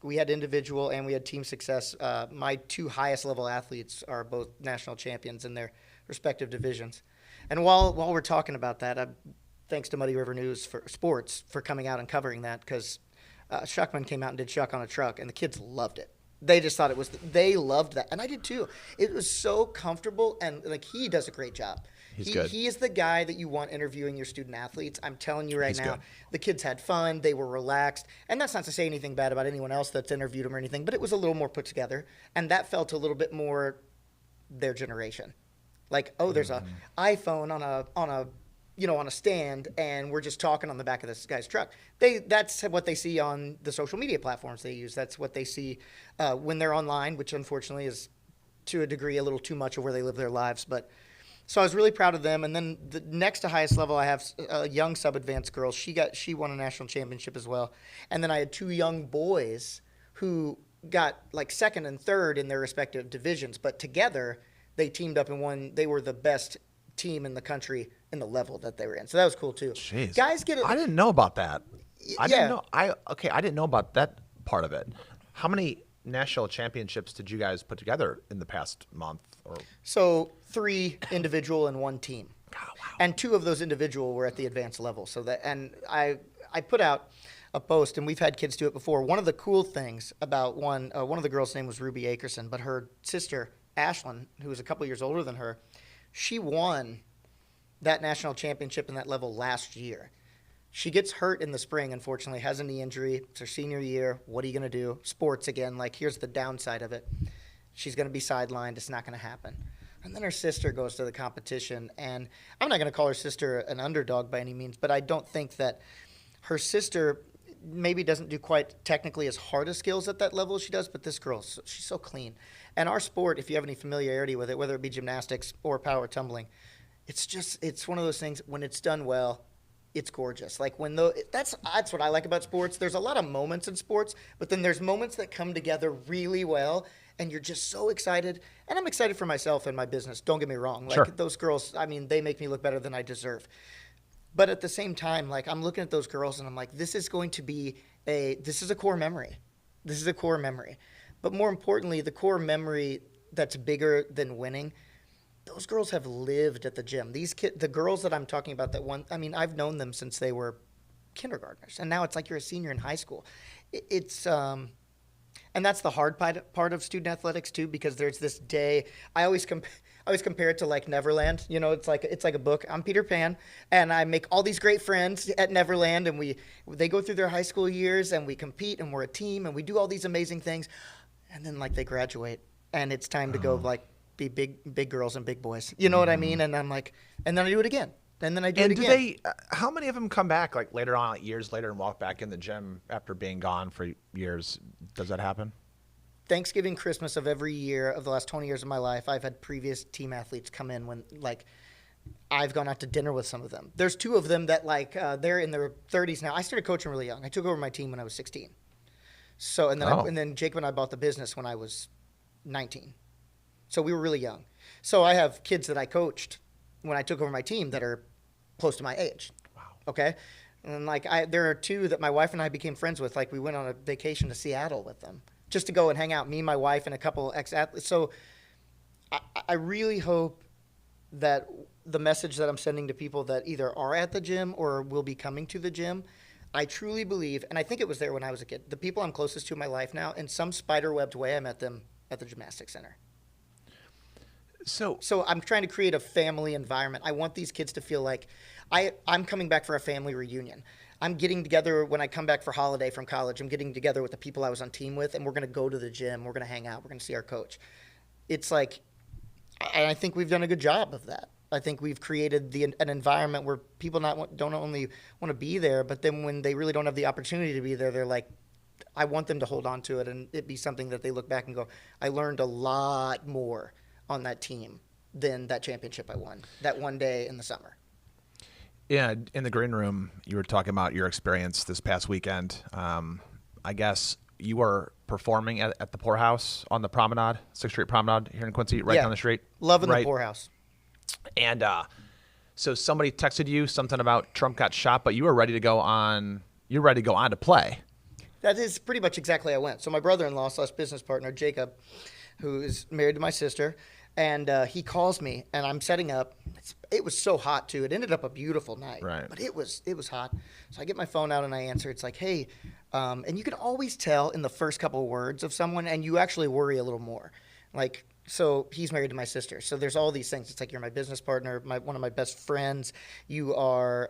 we had individual and we had team success. My 2 highest level athletes are both national champions in their respective divisions. And while we're talking about that, thanks to Muddy River News for Sports for coming out and covering that, because Shuckman came out and did Shuck on a Truck, and the kids loved it. They just thought they loved that. And I did too. It was so comfortable, and like, he does a great job. He's good. He is the guy that you want interviewing your student athletes. I'm telling you right He's now, good. The kids had fun. They were relaxed. And that's not to say anything bad about anyone else that's interviewed them or anything, but it was a little more put together. And that felt a little bit more their generation. Like, there's a iPhone on a stand, and we're just talking on the back of this guy's truck. That's what they see on the social media platforms they use. That's what they see when they're online, which unfortunately is to a degree a little too much of where they live their lives. But so I was really proud of them. And then the next to highest level, I have a young sub-advanced girl. She won a national championship as well. And then I had 2 young boys who got like second and third in their respective divisions. But together, they teamed up and won. They were the best team in the country in the level that they were in. So that was cool too. Jeez. Guys get it. I didn't know about that. I Yeah. didn't know about that part of it. How many national championships did you guys put together in the past month? So 3 individual and 1 team. Oh, wow. And 2 of those individual were at the advanced level. So that, and I put out a post, and we've had kids do it before. One of the cool things about one of the girls' name was Ruby Akerson, but her sister Ashlyn, who was a couple years older than her, she won that national championship in that level last year. She gets hurt in the spring, unfortunately, has a knee injury. It's her senior year. What are you going to do? Sports again. Like, here's the downside of it. She's going to be sidelined. It's not going to happen. And then her sister goes to the competition, and I'm not going to call her sister an underdog by any means, but I don't think that her sister maybe doesn't do quite technically as hard as skills at that level as she does, but this girl, she's so clean. And our sport, if you have any familiarity with it, whether it be gymnastics or power tumbling, it's one of those things, when it's done well, it's gorgeous. Like, that's what I like about sports. There's a lot of moments in sports, but then there's moments that come together really well, and you're just so excited. And I'm excited for myself and my business. Don't get me wrong. Like, Sure. Those girls, I mean, they make me look better than I deserve. But at the same time, like, I'm looking at those girls and I'm like, this is going to be this is a core memory. This is a core memory. But more importantly, the core memory that's bigger than winning, those girls have lived at the gym. The girls that I'm talking about I've known them since they were kindergartners. And now it's like you're a senior in high school. And that's the hard part of student athletics too, because there's this day. I always compare it to like Neverland. You know, it's like a book. I'm Peter Pan, and I make all these great friends at Neverland, and they go through their high school years, and we compete, and we're a team, and we do all these amazing things, and then like they graduate, and it's time to go like be big girls and big boys. You know what I mean? And I'm like, and then I do it again. And then I do it again. And do how many of them come back like later on, like years later, and walk back in the gym after being gone for years? Does that happen? Thanksgiving, Christmas of every year of the last 20 years of my life, I've had previous team athletes come in when, like, I've gone out to dinner with some of them. There's 2 of them that, like, they're in their 30s now. I started coaching really young. I took over my team when I was 16. So, and then Jacob and I bought the business when I was 19. So we were really young. So I have kids that I coached when I took over my team that are close to my age. Wow. Okay? And, like, there are 2 that my wife and I became friends with. Like, we went on a vacation to Seattle with them, just to go and hang out, me, my wife, and a couple ex-athletes. So I really hope that the message that I'm sending to people that either are at the gym or will be coming to the gym, I truly believe, and I think it was there when I was a kid, the people I'm closest to in my life now, in some spider-webbed way, I met them at the Gymnastics Center. So So I'm trying to create a family environment. I want these kids to feel like I'm coming back for a family reunion. I'm getting together when I come back for holiday from college. I'm getting together with the people I was on team with, and we're going to go to the gym. We're going to hang out. We're going to see our coach. It's like, and I think we've done a good job of that. I think we've created an environment where people don't only want to be there, but then when they really don't have the opportunity to be there, they're like, I want them to hold on to it and it be something that they look back and go, I learned a lot more on that team than that championship I won that one day in the summer. yeah, in the green room, you were talking about your experience this past weekend. I guess you were performing at the Poorhouse on the Promenade, 6th Street Promenade here in Quincy, right down the street. Loving right? the Poorhouse. And so somebody texted you something about Trump got shot, but you were ready to go on. You're ready to go on to play. That is pretty much exactly how I went. So my brother-in-law / business partner, Jacob, who is married to my sister, and he calls me, and I'm setting up. It was so hot, too. It ended up a beautiful night. Right. But it was hot. So I get my phone out, and I answer. It's like, hey, and you can always tell in the first couple of words of someone, and you actually worry a little more. Like, so he's married to my sister. So there's all these things. It's like you're my business partner, one of my best friends. You are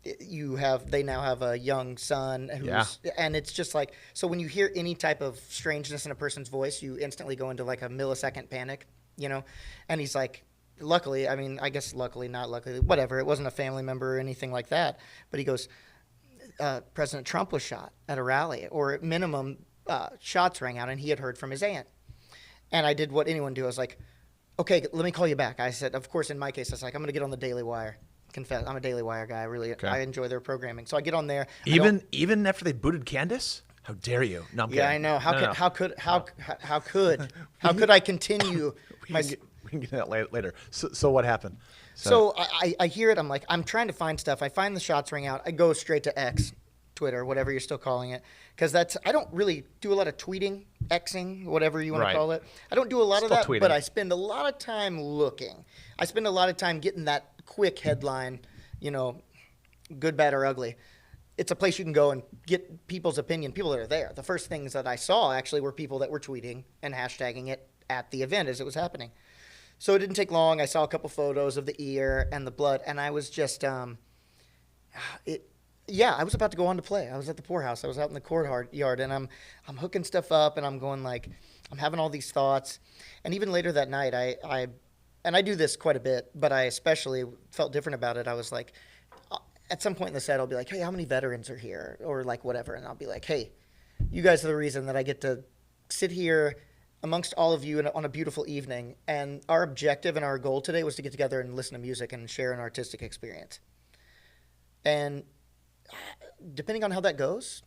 they now have a young son and it's just like, so when you hear any type of strangeness in a person's voice, you instantly go into like a millisecond panic, and he's like, luckily, I mean, I guess luckily, not luckily, whatever, it wasn't a family member or anything like that, but he goes, President Trump was shot at a rally, or at minimum shots rang out, and he had heard from his aunt. And I did what anyone do. I was like, okay, let me call you back. I said, of course, in my case, I was like, I'm going to get on the Daily Wire. Confess, I'm a Daily Wire guy. I enjoy their programming. So I get on there. Even after they booted Candace? How dare you? No, I'm kidding. Yeah, I know. How could I continue my... We can get that later. So what happened? So I hear it. I'm like, I'm trying to find stuff. I find the shots ring out. I go straight to X, Twitter, whatever you're still calling it, because I don't really do a lot of tweeting, Xing, whatever you want to call it. I don't do a lot of that, but I spend a lot of time looking. I spend a lot of time getting that quick headline, good, bad, or ugly. It's a place you can go and get people's opinion, people that are there. The first things that I saw actually were people that were tweeting and hashtagging it at the event as it was happening. So it didn't take long. I saw a couple photos of the ear and the blood, and I was just, I was about to go on to play. I was at the Poorhouse. I was out in the courtyard, and I'm hooking stuff up, and I'm going like, I'm having all these thoughts. And even later that night, I do this quite a bit, but I especially felt different about it. I was like, at some point in the set, I'll be like, hey, how many veterans are here? Or like whatever. And I'll be like, hey, you guys are the reason that I get to sit here amongst all of you on a beautiful evening. And our objective and our goal today was to get together and listen to music and share an artistic experience. And depending on how that goes,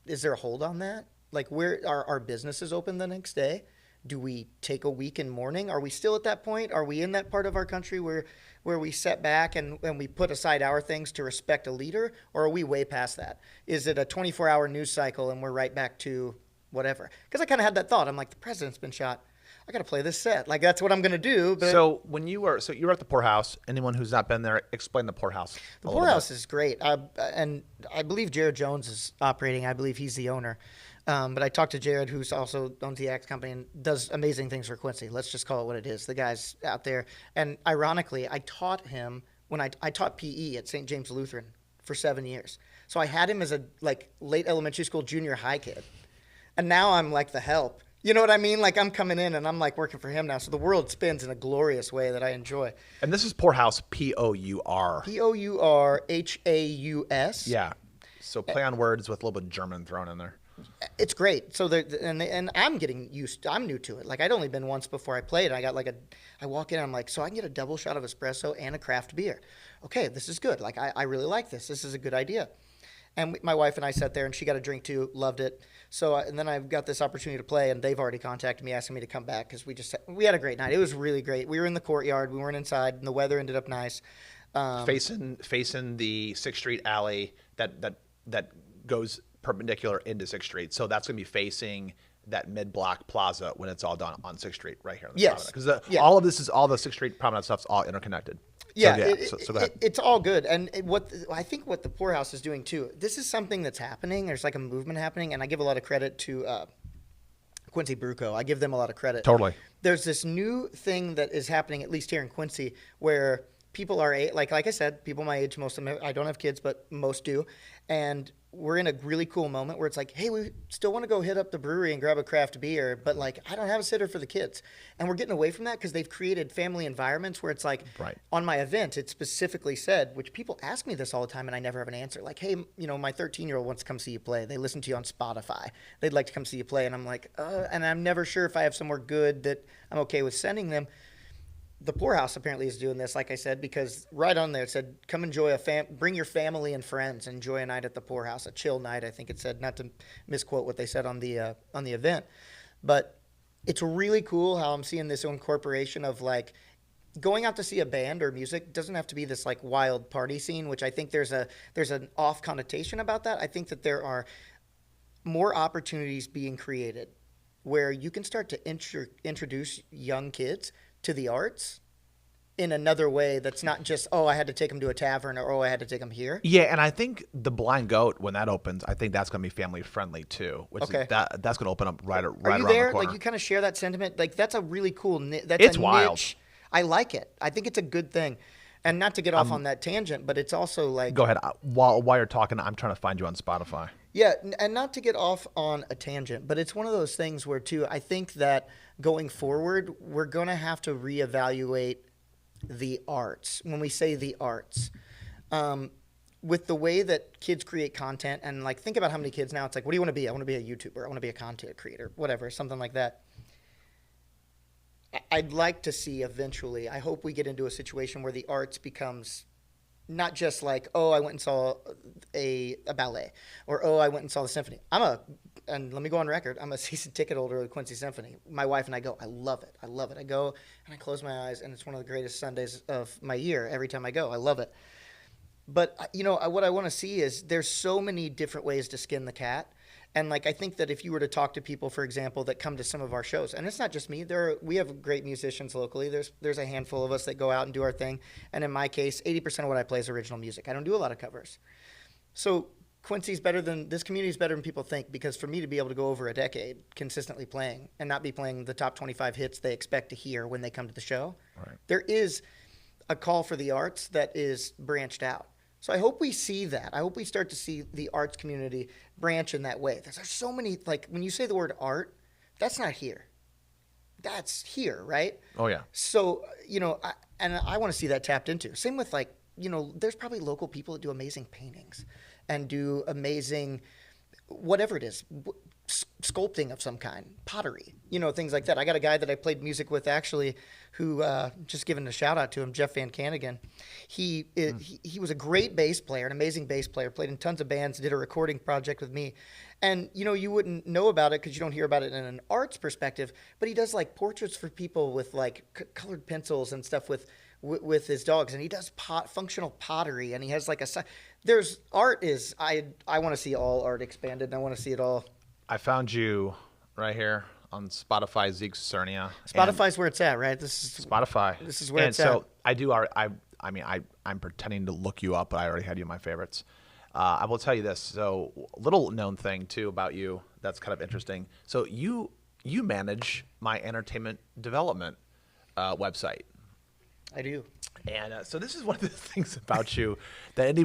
is there a hold on that? Like, where are our businesses open the next day? Do we take a week in mourning? Are we still at that point? Are we in that part of our country where we set back and we put aside our things to respect a leader? Or are we way past that? Is it a 24-hour news cycle and we're right back to whatever? Because I kind of had that thought. I'm like, the president's been shot. I got to play this set. Like, that's what I'm going to do. But so you were at the Poorhouse. Anyone who's not been there, explain the Poorhouse. The Poorhouse is great. And I believe Jared Jones is operating. I believe he's the owner. But I talked to Jared, who's also owns the Axe Company and does amazing things for Quincy. Let's just call it what it is. The guy's out there. And ironically, I taught him when I taught PE at St. James Lutheran for 7 years. So I had him as a late elementary school, junior high kid. And now I'm like the help. You know what I mean? Like, I'm coming in and I'm like working for him now. So the world spins in a glorious way that I enjoy. And this is Poorhouse, P-O-U-R. P-O-U-R-H-A-U-S. Yeah. So play on words with a little bit of German thrown in there. It's great. So and I'm getting used. I'm new to it. Like, I'd only been once before I played. I got I walk in. I'm like, so I can get a double shot of espresso and a craft beer. Okay, this is good. Like, I really like this. This is a good idea. And my wife and I sat there, and she got a drink too. Loved it. So and then I got this opportunity to play, and they've already contacted me asking me to come back because we had a great night. It was really great. We were in the courtyard. We weren't inside, and the weather ended up nice. Facing the 6th Street alley that goes perpendicular into 6th Street. So that's going to be facing that mid-block plaza when it's all done on 6th Street right here on the promenade. Because all of this is all the 6th Street promenade stuff's all interconnected. Yeah, So go ahead. it's all good. And I think what the Poorhouse is doing too, this is something that's happening. There's like a movement happening, and I give a lot of credit to Quincy Bruco. I give them a lot of credit. Totally. There's this new thing that is happening, at least here in Quincy, where people are like I said, people my age, most of them. I don't have kids, but most do, and we're in a really cool moment where it's like, hey, we still want to go hit up the brewery and grab a craft beer, but like I don't have a sitter for the kids, and we're getting away from that because they've created family environments where it's like, Right. on my event, it specifically said, which people ask me this all the time, and I never have an answer. Like, hey, my 13-year-old wants to come see you play. They listen to you on Spotify. They'd like to come see you play, and I'm like, and I'm never sure if I have somewhere good that I'm okay with sending them. The Poorhouse apparently is doing this, like I said, because right on there it said, come enjoy bring your family and friends, enjoy a night at the Poorhouse, a chill night, I think it said, not to misquote what they said on the event. But it's really cool how I'm seeing this incorporation of like going out to see a band or music doesn't have to be this like wild party scene, which I think there's an off connotation about that. I think that there are more opportunities being created where you can start to introduce young kids to the arts in another way that's not just, I had to take them to a tavern, or I had to take them here. Yeah, and I think the Blind Goat, when that opens, I think that's going to be family friendly too. Which Okay. That's going to open up right Are around you the there? corner. Like, you kind of share that sentiment? Like, that's a really cool It's wild. niche. I like it. I think it's a good thing. And not to get off on that tangent, but it's also like... Go ahead. While you're talking, I'm trying to find you on Spotify. Yeah, and not to get off on a tangent, but it's one of those things where, too, I think that going forward, we're going to have to reevaluate the arts. When we say the arts, with the way that kids create content, and like think about how many kids now, it's like, what do you want to be? I want to be a YouTuber. I want to be a content creator, whatever, something like that. I'd like to see eventually, I hope we get into a situation where the arts becomes not just like, I went and saw a ballet, or I went and saw the symphony. And let me go on record, I'm a season ticket holder of the Quincy Symphony. My wife and I go. I love it. I love it. I go and I close my eyes, and it's one of the greatest Sundays of my year every time I go. I love it. But, what I want to see is there's so many different ways to skin the cat. And like, I think that if you were to talk to people, for example, that come to some of our shows, and it's not just me, we have great musicians locally. There's a handful of us that go out and do our thing. And in my case, 80% of what I play is original music. I don't do a lot of covers. So this community is better than people think, because for me to be able to go over a decade consistently playing and not be playing the top 25 hits they expect to hear when they come to the show, Right. There is a call for the arts that is branched out. So I hope we see that. I hope we start to see the arts community branch in that way. There's so many, like, when you say the word art, that's not here. That's here, right? Oh, yeah. So, I want to see that tapped into. Same with, like, there's probably local people that do amazing paintings and do amazing, whatever it is, sculpting of some kind, pottery, things like that. I got a guy that I played music with, actually, who, just giving a shout out to him, Jeff Van Canagan. He was a great bass player, an amazing bass player, played in tons of bands, did a recording project with me. And, you wouldn't know about it because you don't hear about it in an arts perspective, but he does like portraits for people with like colored pencils and stuff with his dogs. And he does functional pottery, and he has like there's art is, I want to see all art expanded, and I want to see it all. I found you right here on Spotify, Zeke Cernea. Spotify's where it's at, right? This is Spotify. This is where and it's so at. I do. I'm pretending to look you up, but I already had you in my favorites. I will tell you this. So, little known thing too about you that's kind of interesting. So you manage my entertainment development website. I do. And so this is one of the things about you that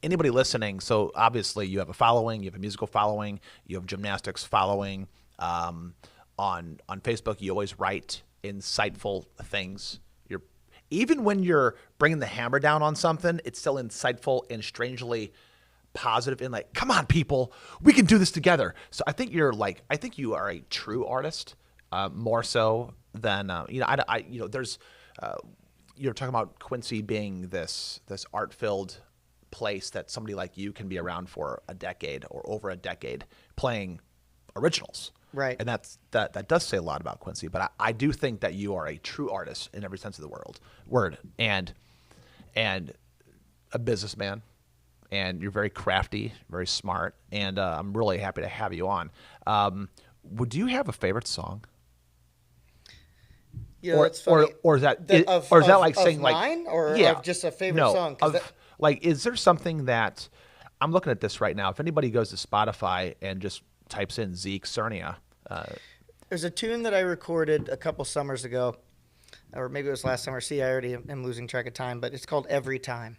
anybody listening. So obviously you have a following, you have a musical following, you have gymnastics following. On Facebook, you always write insightful things. Even when you're bringing the hammer down on something, it's still insightful and strangely positive. And like, come on, people, we can do this together. So I think you are a true artist, more so than there's. You're talking about Quincy being this art-filled place that somebody like you can be around for a decade or over a decade playing originals. Right. And that does say a lot about Quincy. But I do think that you are a true artist in every sense of the word, and a businessman, and you're very crafty, very smart, and I'm really happy to have you on. Would you have a favorite song? You know, it's funny. Or is that, Of like saying like mine or yeah, of just a favorite no, song? 'Cause like, is there something that I'm looking at this right now? If anybody goes to Spotify and just types in Zeke Cernea, there's a tune that I recorded a couple summers ago, or maybe it was last summer. See, I already am losing track of time, but it's called Every Time.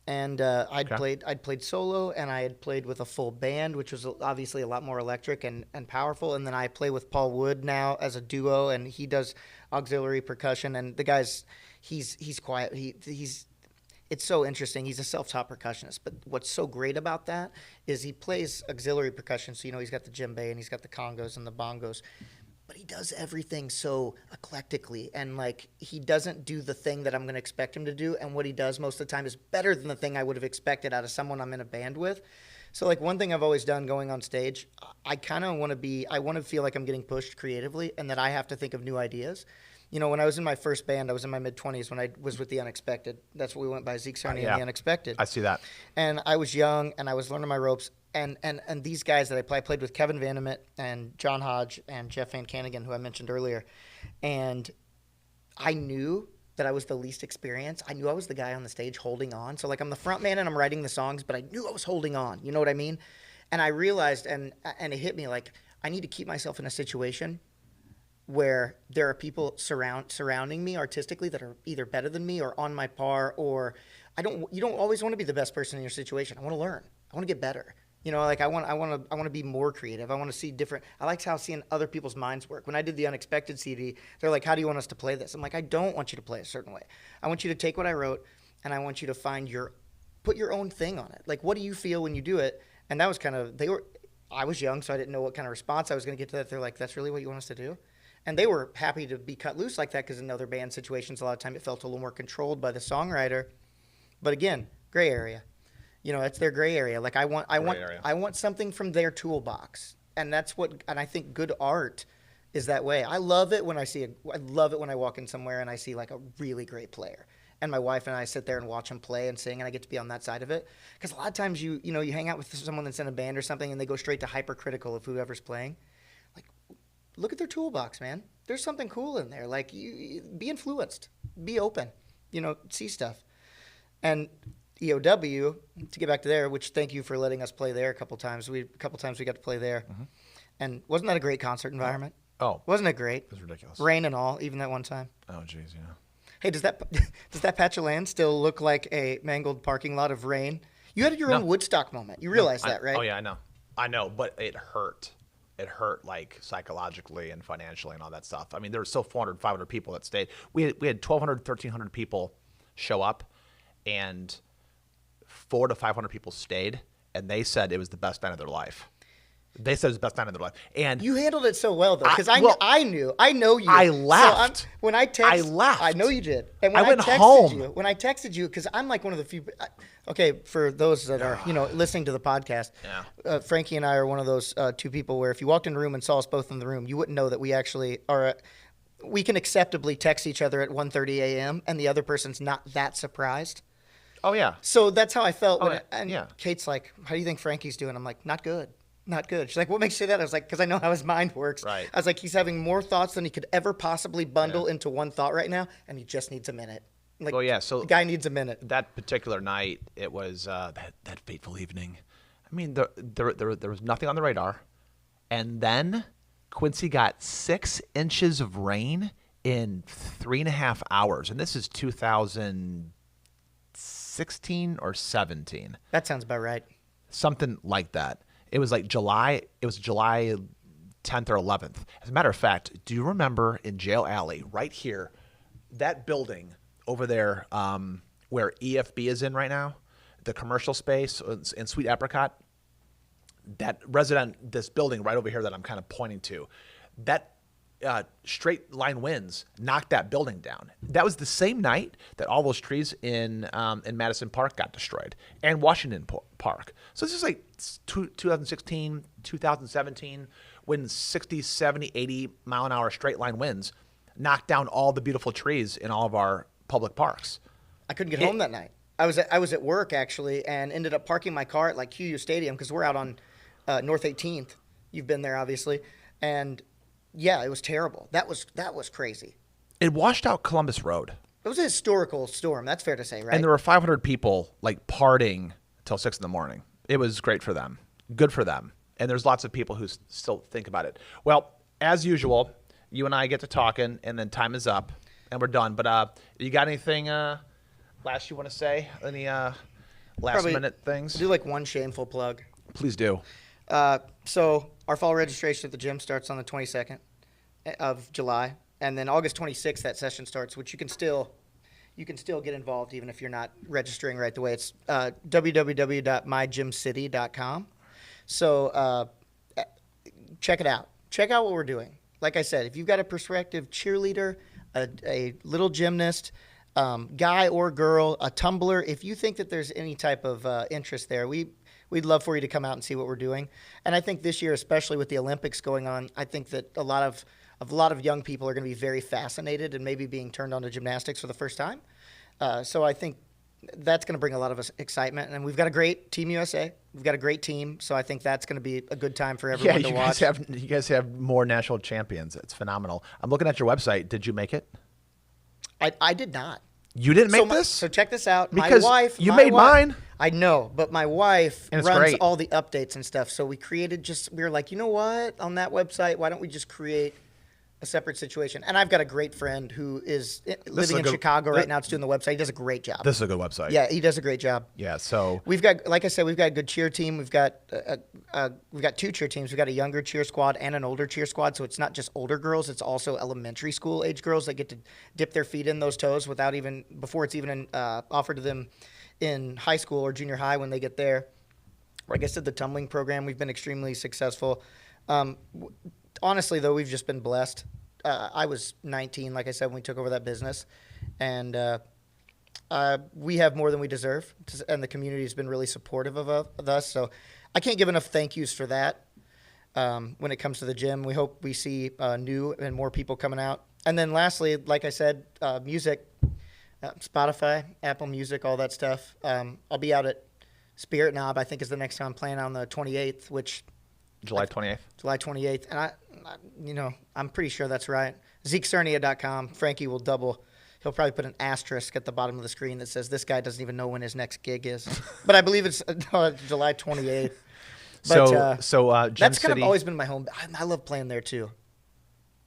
And I'd played solo, and I had played with a full band, which was obviously a lot more electric and powerful. And then I play with Paul Wood now as a duo, and he does auxiliary percussion. And the guy's he's quiet. It's so interesting. He's a self-taught percussionist, but what's so great about that is he plays auxiliary percussion. So, you know, he's got the djembe and he's got the congos and the bongos, but he does everything so eclectically. And, like, he doesn't do the thing that I'm going to expect him to do. And what he does most of the time is better than the thing I would have expected out of someone I'm in a band with. So, like, one thing I've always done going on stage, I kind of want to feel like I'm getting pushed creatively and that I have to think of new ideas. You know, when I was in my first band, I was in my mid-20s when I was with The Unexpected. That's what we went by, Zeke Cernea and The Unexpected. I see that. And I was young, and I was learning my ropes. And these guys that I played with Kevin Vandermint and John Hodge and Jeff Van Canagan, who I mentioned earlier. And I knew that I was the least experienced. I knew I was the guy on the stage holding on. So, like, I'm the front man and I'm writing the songs, but I knew I was holding on. You know what I mean? And I realized, and it hit me, like, I need to keep myself in a situation where there are people surrounding me artistically that are either better than me or on my par, or you don't always want to be the best person in your situation. I want to learn. I want to get better. You know, like I want to be more creative. I want to see different. I like how seeing other people's minds work. When I did the Unexpected CD, they're like, "How do you want us to play this?" I'm like, "I don't want you to play a certain way. I want you to take what I wrote and I want you to put your own thing on it. Like, what do you feel when you do it?" And that was I was young, so I didn't know what kind of response I was going to get to that. They're like, "That's really what you want us to do?" And they were happy to be cut loose like that because in other band situations, a lot of time it felt a little more controlled by the songwriter. But again, gray area. You know, it's their gray area. Like I want something from their toolbox, and I think good art is that way. I love it when I walk in somewhere and I see like a really great player, and my wife and I sit there and watch them play and sing, and I get to be on that side of it. Because a lot of times you hang out with someone that's in a band or something, and they go straight to hypercritical of whoever's playing. Look at their toolbox, man. There's something cool in there. Like, you be influenced, be open, see stuff. And EOW, to get back to there, which thank you for letting us play there a couple times. We got to play there. Mm-hmm. And wasn't that a great concert environment? Oh. Wasn't it great? It was ridiculous. Rain and all, even that one time. Oh, jeez, yeah. Hey, does that patch of land still look like a mangled parking lot of rain? You had your own Woodstock moment. You realize that, right? Oh, yeah, I know, but it hurt. It hurt, like, psychologically and financially and all that stuff. I mean, there were still 400, 500 people that stayed. We had 1,200, 1,300 people show up, and 400 to 500 people stayed, and they said it was the best night of their life. They said it was the best night of their life. And you handled it so well, though, because I know you. I laughed. So when I laughed. I know you did. And when I went home. When I texted you, because I'm like one of the few. Okay, for those that are listening to the podcast, Frankie and I are one of those two people where if you walked in the room and saw us both in the room, you wouldn't know that we actually are. We can acceptably text each other at 1:30 a.m. and the other person's not that surprised. Oh yeah. So that's how I felt. Kate's like, "How do you think Frankie's doing?" I'm like, "Not good." Not good. She's like, "What makes you say that?" I was like, "Because I know how his mind works." Right. I was like, "He's having more thoughts than he could ever possibly bundle into one thought right now, and he just needs a minute." Like, so the guy needs a minute. That particular night, it was that fateful evening. I mean, there was nothing on the radar, and then Quincy got 6 inches of rain in 3.5 hours, and this is 2016 or 17. That sounds about right. Something like that. It was like July. It was July 10th or 11th. As a matter of fact, do you remember in Jail Alley, right here, that building over there where EFB is in right now, the commercial space in Sweet Apricot, this building right over here that I'm kind of pointing to, that straight line winds knocked that building down. That was the same night that all those trees in Madison Park got destroyed, and Washington Park. So this is like 2016, 2017, when 60, 70, 80 mile an hour straight line winds knocked down all the beautiful trees in all of our public parks. I couldn't get home that night. I was at work actually, and ended up parking my car at like QU Stadium because we're out on North 18th. You've been there obviously, and yeah, it was terrible. That was crazy. It washed out Columbus Road. It was a historical storm. That's fair to say, right? And there were 500 people like partying till 6 a.m. It was great for them. Good for them. And there's lots of people who still think about it. Well, as usual, you and I get to talking, and then time is up, and we're done. But you got anything last you want to say? Any last-minute things? Do like one shameful plug. Please do. So our fall registration at the gym starts on the 22nd of July. And then August 26th, that session starts, which you can still get involved even if you're not registering right away. It's www.mygymcity.com. So check it out. Check out what we're doing. Like I said, if you've got a prospective cheerleader, a little gymnast, guy or girl, a tumbler, if you think that there's any type of interest there, we'd love for you to come out and see what we're doing. And I think this year, especially with the Olympics going on, I think that a lot of young people are going to be very fascinated and maybe being turned on to gymnastics for the first time. So I think that's going to bring a lot of us excitement. And we've got a great Team USA. We've got a great team. So I think that's going to be a good time for everyone to watch. You guys have more national champions. It's phenomenal. I'm looking at your website. Did you make it? I did not. You didn't make this? So check this out. Because my wife. You made mine. I know, but my wife runs great. All the updates and stuff. So we were like, you know what? On that website, why don't we just create a separate situation? And I've got a great friend who is living in Chicago right now. It's doing the website. He does a great job. This is a good website. Yeah, he does a great job. Yeah, so we've got, like I said, we've got a good cheer team. We've got two cheer teams. We've got a younger cheer squad and an older cheer squad. So it's not just older girls; it's also elementary school age girls that get to dip their feet in those toes before it's even offered to them in high school or junior high when they get there. Like I said, the tumbling program, we've been extremely successful. Honestly, though, we've just been blessed. I was 19, like I said, when we took over that business. And we have more than we deserve. And the community has been really supportive of us. So I can't give enough thank yous for that when it comes to the gym. We hope we see new and more people coming out. And then lastly, like I said, music, Spotify, Apple Music, all that stuff. I'll be out at Spirit Knob, I think is the next time I'm playing on the 28th, which... July 28th. July 28th. And I'm pretty sure that's right. ZekeCernea.com. Frankie will double. He'll probably put an asterisk at the bottom of the screen that says this guy doesn't even know when his next gig is. But I believe it's July 28th. But, Gym that's City, kind of always been my home. I love playing there too.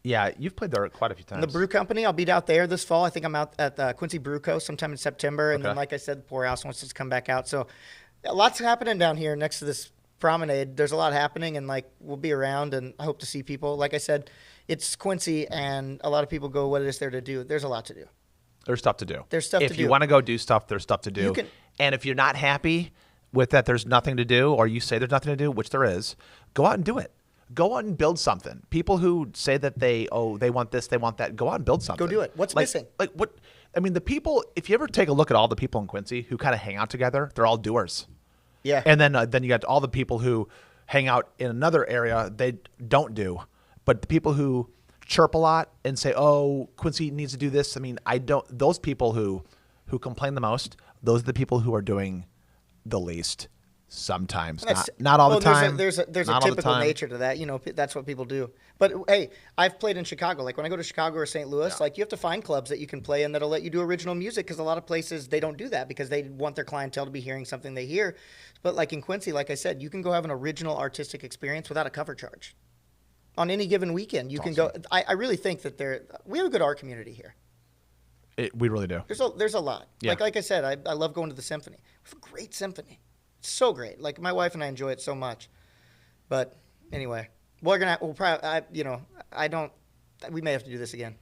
Yeah, you've played there quite a few times. The Brew Company, I'll be out there this fall. I think I'm out at Quincy Brew Co. sometime in September. And then, like I said, the Poorhouse wants to come back out. So lots happening down here next to this promenade. There's a lot happening, and we'll be around, and I hope to see people. Like I said, it's Quincy, and a lot of people go, what is there to do? There's a lot to do. There's stuff to do. There's stuff to do. If you want to go do stuff, there's stuff to do. And if you're not happy with that there's nothing to do, or you say there's nothing to do, which there is, go out and do it. Go out and build something. People who say that they want this, they want that, go out and build something. Go do it. What's missing? The people, if you ever take a look at all the people in Quincy who kind of hang out together, they're all doers. Yeah. And then you got all the people who hang out in another area, they don't do. But the people who chirp a lot and say, oh, Quincy needs to do this. Those people who complain the most, those are the people who are doing the least sometimes. Not all the time. There's a typical nature to that. That's what people do. But, hey, I've played in Chicago. Like, when I go to Chicago or St. Louis, you have to find clubs that you can play in that'll let you do original music, because a lot of places, they don't do that because they want their clientele to be hearing something they hear. But, like in Quincy, like I said, you can go have an original artistic experience without a cover charge. On any given weekend, you can go. I really think that we have a good art community here. We really do. There's a lot. Yeah. Like I said, I love going to the symphony. We have a great symphony. It's so great. Like, my wife and I enjoy it so much. But anyway, we may have to do this again.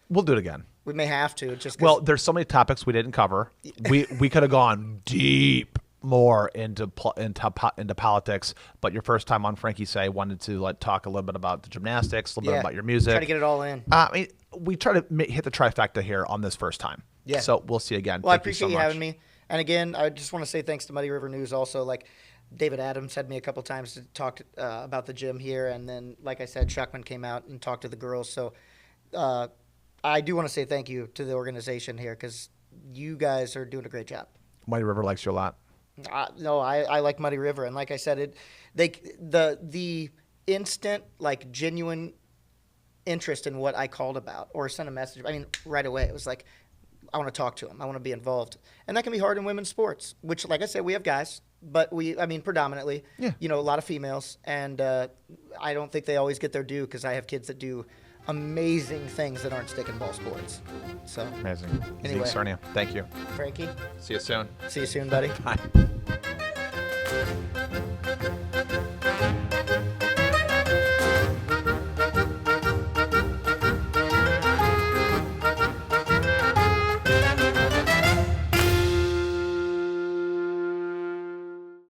We'll do it again. We may have to. Well, there's so many topics we didn't cover. We could have gone deep more into politics, but your first time on Frankie Say, wanted to talk a little bit about the gymnastics, a little bit about your music. Try to get it all in. We try to hit the trifecta here on this first time. Yeah. So we'll see you again. Well, I appreciate you having me. And again, I just want to say thanks to Muddy River News also. Like, David Adams had me a couple times to talk about the gym here. And then, like I said, Shuckman came out and talked to the girls. So I do want to say thank you to the organization here, because you guys are doing a great job. Muddy River likes you a lot. No, I like Muddy River. And like I said, the instant, genuine interest in what I called about or sent a message. I mean, right away, it was like, I want to talk to him. I want to be involved. And that can be hard in women's sports, which, like I said, we have guys, but predominantly, a lot of females. And I don't think they always get their due because I have kids that do amazing things that aren't stick and ball sports. So Amazing. Anyway. Zeke Cernea, thank you. Frankie, See you soon. see you soon, buddy. Bye.